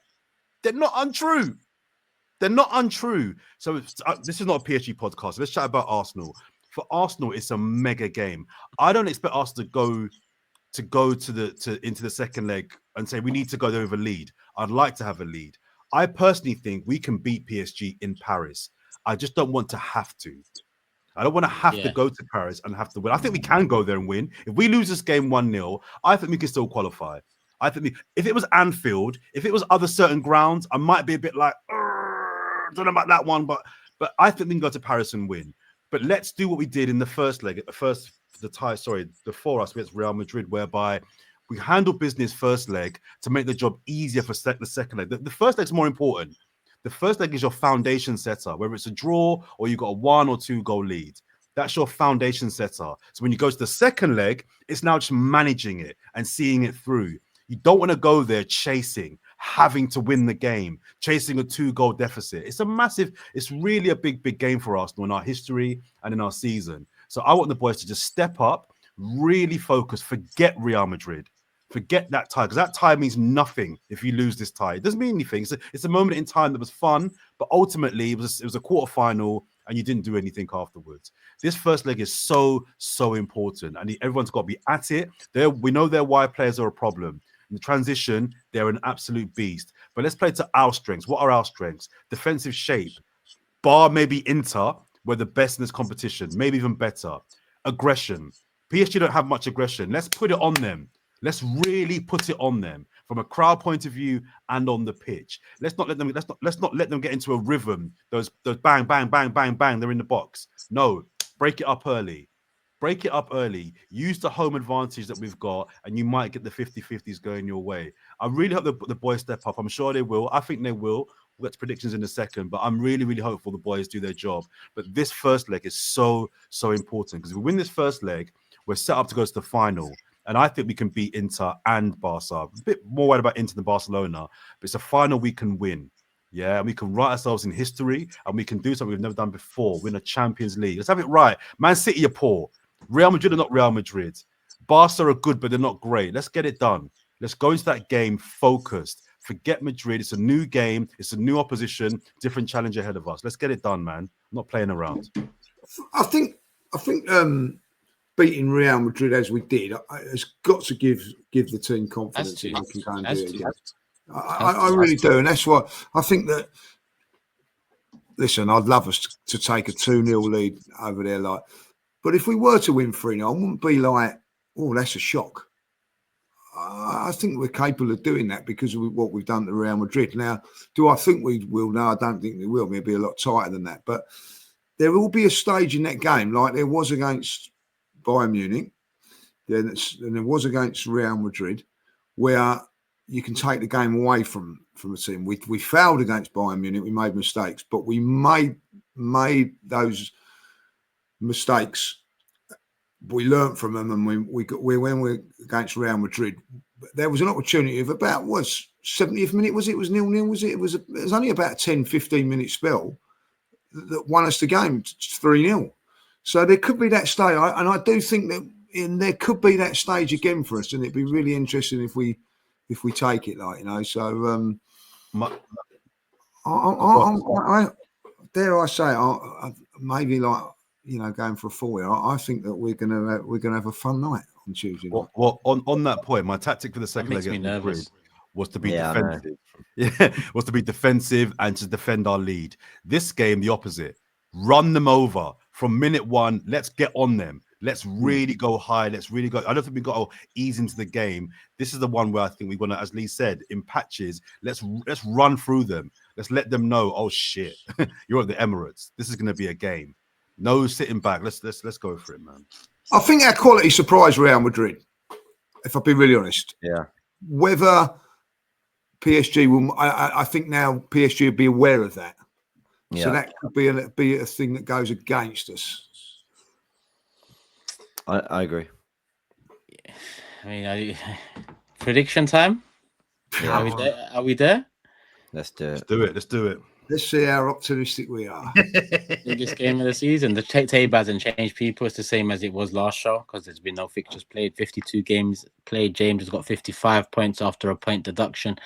They're not untrue. So this is not a PSG podcast. Let's chat about Arsenal. For Arsenal, it's a mega game. I don't expect us to go into the second leg and say we need to go there with a lead. I'd like to have a lead. I personally think we can beat PSG in Paris. I just don't want to have to. I don't want to have to go to Paris and have to win. I think we can go there and win. If we lose this game 1-0, I think we can still qualify. I think if it was Anfield, if it was other certain grounds, I might be a bit like, don't know about that one, but I think we can go to Paris and win. But let's do what we did in the first leg, before us against Real Madrid, whereby we handled business first leg to make the job easier for the second leg. The first leg's more important. The first leg is your foundation setter, whether it's a draw or you got a 1 or 2 goal lead. That's your foundation setter. So when you go to the second leg, it's now just managing it and seeing it through. You don't want to go there chasing, having to win the game, chasing a 2-goal deficit. It's really a big game for Arsenal in our history and in our season. So I want the boys to just step up, really focus, forget Real Madrid, forget that tie, because that tie means nothing if you lose this tie. It doesn't mean anything. It's a moment in time that was fun, but ultimately it was a quarterfinal and you didn't do anything afterwards. This first leg is so important, and everyone's got to be at it. We know their wide players are a problem. In the transition, they're an absolute beast. But let's play to our strengths. What are our strengths? Defensive shape. Bar maybe Inter, we're the best in this competition, maybe even better. Aggression. PSG don't have much aggression. Let's put it on them. Let's really put it on them from a crowd point of view and on the pitch. Let's not let them get into a rhythm. Those bang, bang, bang, bang, bang. They're in the box. No, break it up early. break it up early, use the home advantage that we've got, and you might get the 50-50s going your way. I really hope the boys step up. I'm sure they will. I think they will. We'll get to predictions in a second, but I'm really, really hopeful the boys do their job. But this first leg is so important, because if we win this first leg, we're set up to go to the final. And I think we can beat Inter and Barca. A bit more worried about Inter than Barcelona, but it's a final we can win. Yeah, and we can write ourselves in history, and we can do something we've never done before, win a Champions League. Let's have it right. Man City are poor. Real Madrid are not Real Madrid. Barca are good, but they're not great. Let's get it done. Let's go into that game focused. Forget Madrid. It's a new game. It's a new opposition. Different challenge ahead of us. Let's get it done, man. I'm not playing around. I think beating Real Madrid as we did has got to give the team confidence that we can go and do it again. I really do, and that's what I think. That listen, I'd love us to take a 2-0 lead over there, but if we were to win 3-0, I wouldn't be like, oh, that's a shock. I think we're capable of doing that because of what we've done to Real Madrid. Now, do I think we will? No, I don't think we will. Maybe a lot tighter than that. But there will be a stage in that game, like there was against Bayern Munich, and there was against Real Madrid, where you can take the game away from a team. We failed against Bayern Munich. We made mistakes, but we made those mistakes. We learned from them, and when we're against Real Madrid, there was an opportunity of about 70th minute, was it? It was 0-0, was it? It was only about a 10-15 minute spell that won us the game 3-0. So there could be that stage, and I do think that there could be that stage again for us, and it'd be really interesting if we take it, So I dare I say, maybe going for a 4. I think that we're gonna have a fun night on Tuesday night. Well, on that point, my tactic for the second leg against Madrid was to be defensive. Yeah, was to be defensive and to defend our lead. This game, the opposite. Run them over from minute 1. Let's get on them. Let's really go high. Let's really go. I don't think we've got to ease into the game. This is the one where I think we're gonna, as Lee said, in patches. Let's run through them. Let's let them know. Oh shit, you're at the Emirates. This is gonna be a game. No sitting back. Let's go for it, man. I think our quality surprised Real Madrid. If I'll be really honest. Yeah. Whether PSG will, I think now PSG will be aware of that. Yeah. So that could be a thing that goes against us. I agree. I mean, prediction time. Yeah. Are we there? Let's do it. Let's do it. Let's see how optimistic we are. Biggest game of the season. The table hasn't changed, people. It's the same as it was last show because there's been no fixtures played. 52 games played. James has got 55 points after a point deduction.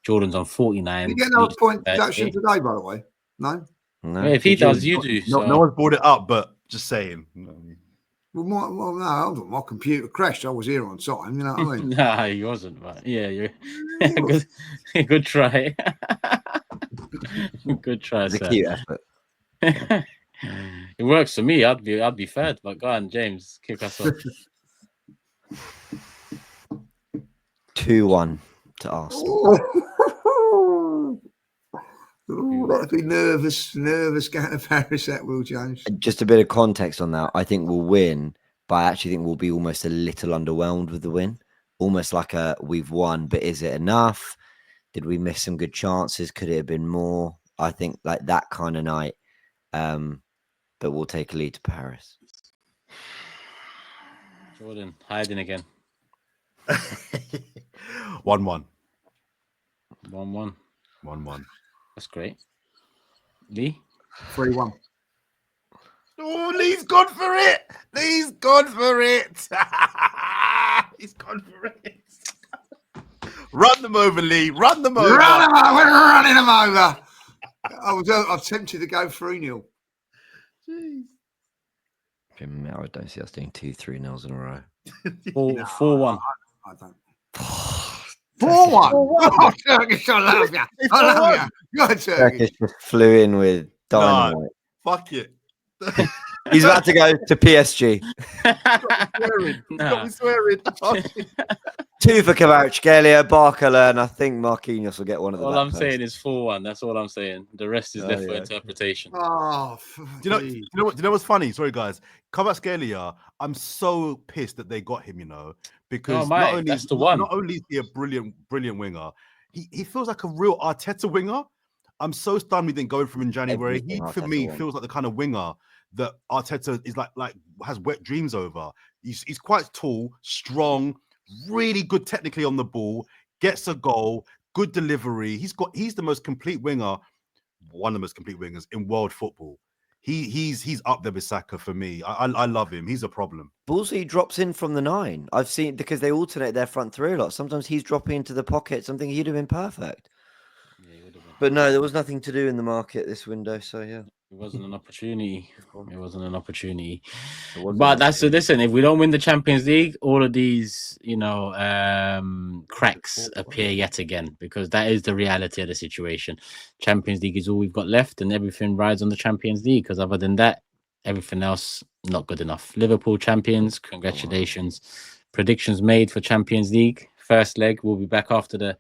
Jordan's on 49. Did you get no point deduction today, by the way? No? Yeah, if he does, you do. No one's brought it up, but just saying. Well, no, hold on. My computer crashed. I was here on time. You know what I mean? Nah, he wasn't. But yeah, you're good try. Good try, sir. Cute effort. It works for me. I'd be third, but go on, James, kick us off. 2-1 to Arsenal. That'd be nervous going to Paris, that will, James. Just a bit of context on that. I think we'll win, but I actually think we'll be almost a little underwhelmed with the win. Almost like we've won, but is it enough? Did we miss some good chances? Could it have been more? I think like that kind of night. But we'll take a lead to Paris. Jordan, hiding again. 1-1. 1-1. 1-1. That's great. Lee? 3-1. Oh, Lee's gone for it. He's gone for it. Run them over, Lee. Run them over. We're running them over. I'm tempted to go 3-0. I don't see us doing 2-3-0s in a row. 4-1. I don't. 4-1. Oh, Turkish, I love you. I love you. Good, Turkish just flew in with dynamite. No, fuck it. He's about to go to PSG. Got me swearing. 2 for Kvaratskhelia, Barcola, and I think Marquinhos will get one of the All back I'm posts. saying is 4-1. That's all I'm saying. The rest is Oh, left for yeah. interpretation. Oh, Do you know what's funny? Sorry, guys. Kvaratskhelia, I'm so pissed that they got him. Because my, not only that's the one. not only is he a brilliant winger, he feels like a real Arteta winger. I'm so stunned we didn't go for him in January. Everything He, for Arteta me, wants. feels like the kind of winger that Arteta is like has wet dreams over. He's quite tall, strong, really good technically on the ball, gets a goal, good delivery. He's the most complete winger, one of the most complete wingers in world football. He's up there with Saka for me. I love him. He's a problem. Ballsy drops in from the 9. I've seen because they alternate their front 3 a lot. Sometimes he's dropping into the pocket. Something he'd have been perfect. Yeah, he would have been. But no, there was nothing to do in the market this window. So yeah, It wasn't an opportunity. It wasn't an opportunity. wasn't But an that's so. opportunity. Listen, if we don't win the Champions League, all of these, cracks appear yet again, because that is the reality of the situation. Champions League is all we've got left, and everything rides on the Champions League. Because other than that, everything else not good enough. Liverpool champions, congratulations. Predictions made for Champions League first leg. We'll be back after the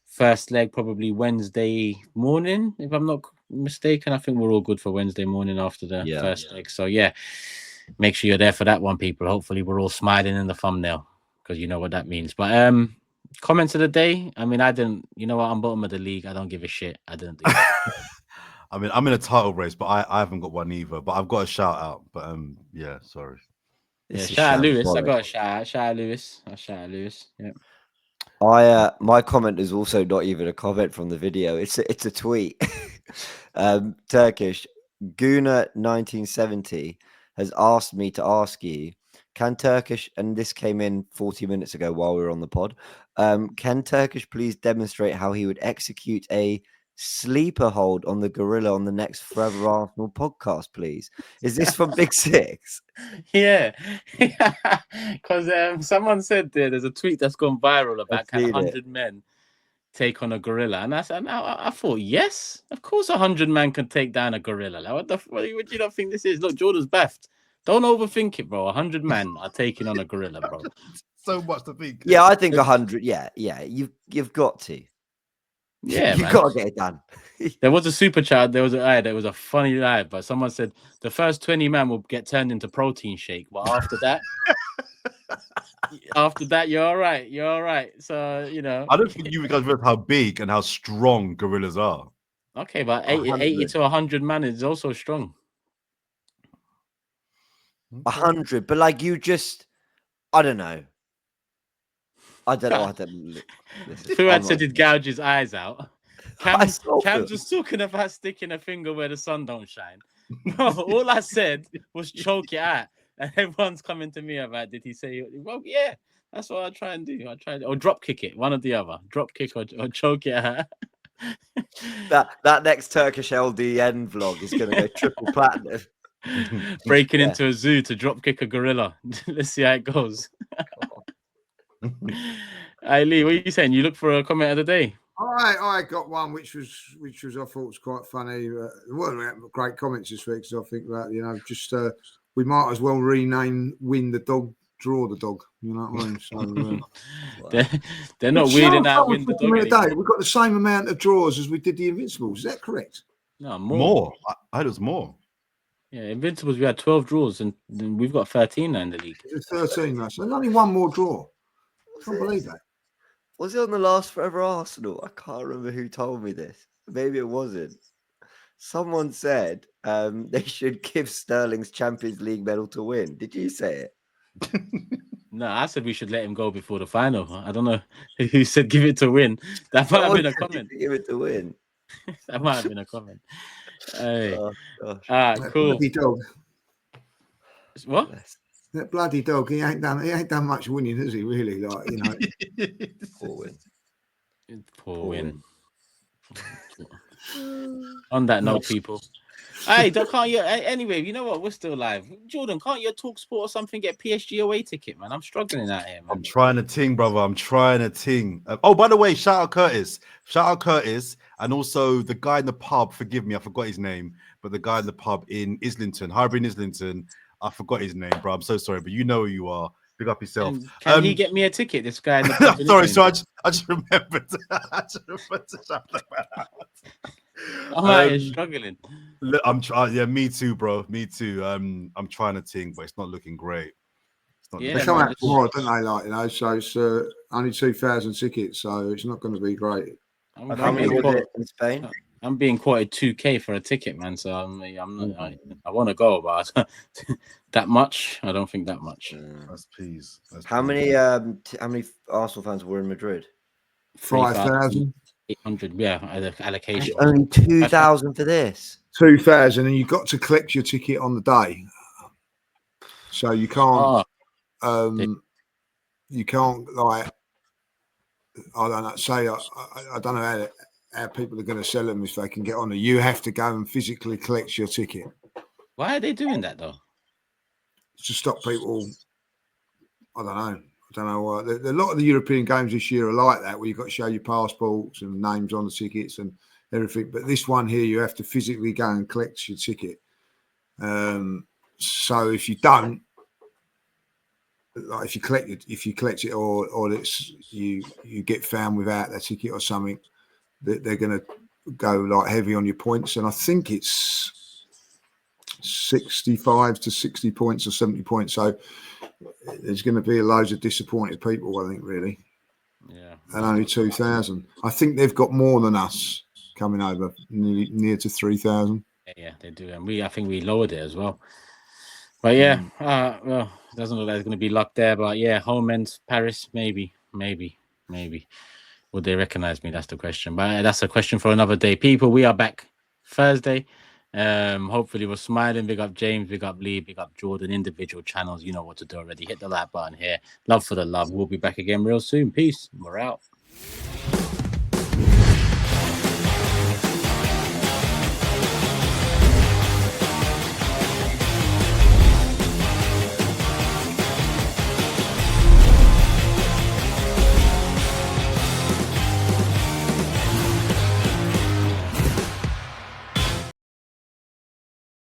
first leg, probably Wednesday morning, if I'm not mistaken. I think we're all good for Wednesday morning after the first leg. So yeah, make sure you're there for that one, people. Hopefully we're all smiling in the thumbnail, because you know what that means. But comments of the day. I mean, I didn't. You know what? I'm bottom of the league. I don't give a shit. I didn't do that. I mean, I'm in a title race, but I haven't got one either. But I've got a shout out. But yeah, sorry. Yeah, shout out Lewis. I got a shout out. Shout out Lewis. I shout out Lewis. Yeah. My comment is also not even a comment from the video. It's a tweet. Turkish Guna 1970 has asked me to ask you, can Turkish, and this came in 40 minutes ago while we were on the pod, can Turkish please demonstrate how he would execute a sleeper hold on the gorilla on the next Fourever Arsenal podcast, please? Is this from Big Six? Yeah, because someone said there's a tweet that's gone viral about can 100 men take on a gorilla, and I thought, yes, of course 100 men can take down a gorilla. Like, what do you not think this is? Look, Jordan's baffed. Don't overthink it, bro. 100 men are taking on a gorilla, bro. So much to think. Yeah, I think 100. Yeah, you've got to. Yeah, you've got to get it done. There was a super chat. There was a funny live, but someone said the first 20 men will get turned into protein shake, but after that, you're all right. You're all right. So I don't think you guys realize how big and how strong gorillas are. Okay, but 80 to 100 man is also strong. 100, but like you just, I don't know. I don't know. Fuad said he'd gouge his eyes out. Cam's just talking about sticking a finger where the sun don't shine. No, all I said was choke it out. And everyone's coming to me about, did he say, well, yeah, that's what I try and do. Or drop kick it, one or the other. Drop kick or choke it out. that next Turkish LDN vlog is going to go triple platinum. Breaking into a zoo to drop kick a gorilla. Let's see how it goes. Hey, Lee, what are you saying? You look for a comment of the day? I got one which was I thought was quite funny. There weren't great comments this week, so I think that just we might as well rename "Win the Dog, Draw the Dog." You know what I mean? So, they're not weeding out "Win the Dog" today. We've got the same amount of draws as we did the Invincibles. Is that correct? No, more. I heard it was more. Yeah, Invincibles, we had 12 draws, and we've got 13 now in the league. 13 now, so only one more draw. I can't believe that. Was it on the last Fourever Arsenal? I can't remember who told me this. Maybe it wasn't. Someone said they should give Sterling's Champions League medal to win. Did you say it? No, I said we should let him go before the final. I don't know who said give it to win. That might have been a comment. Give it to win. That might have been a comment. Hey. Oh, gosh. Cool. Bloody dog. What? That bloody dog. He ain't done much winning, has he? Really, Poor win. On that note, people. Hey, can't you? Anyway, you know what? We're still live. Jordan, can't your Talk Sport or something get PSG away ticket, man? I'm struggling out here, man. I'm trying to ting, brother. I'm trying to ting. Oh, by the way, shout out Curtis. And also the guy in the pub. Forgive me, I forgot his name. But the guy in the pub in Islington, Highbury in Islington. I forgot his name, bro. I'm so sorry, but you know who you are. Big up yourself. And can he get me a ticket? This guy in the pub in Sorry, Italy? so I just remembered. I just remembered to shout that out. I'm out here struggling. I'm trying. Yeah, me too, bro. Me too. I'm trying to think, but it's not looking great. It's not. Yeah, They come man, out tomorrow, don't they? Like, you know, so it's only 2,000 tickets, so it's not going to be great. How many was it in Spain? I'm being quoted 2K for a ticket, man. So I want to go, but that much? I don't think that much. That's peas. How many Arsenal fans were in Madrid? 5,000. 800, yeah, allocation. Only 2,000 for this. 2,000, and you've got to collect your ticket on the day. So you can't, like, I don't know, say, I don't know how people are going to sell them if they can get on it. You have to go and physically collect your ticket. Why are they doing that though? To stop people, I don't know. A lot of the European games this year are like that, where you've got to show your passports and names on the tickets and everything. But this one here, you have to physically go and collect your ticket. So if you don't, like if you collect it, or it's you get found without a ticket or something, they're going to go like heavy on your points. And I think it's 65 to 60 points or 70 points. So there's going to be loads of disappointed people, I think, really. Yeah. And only 2,000. I think they've got more than us coming over, near to 3,000. Yeah, they do. And I think we lowered it as well. But yeah, well, it doesn't look like there's going to be luck there. But yeah, home end, Paris, maybe. Would they recognize me? That's the question. But that's a question for another day. People, we are back Thursday. Hopefully we're smiling. Big up James, big up Lee, big up Jordan. Individual channels, you know what to do already. Hit the like button here. Love for the love. We'll be back again real soon. Peace. We're out.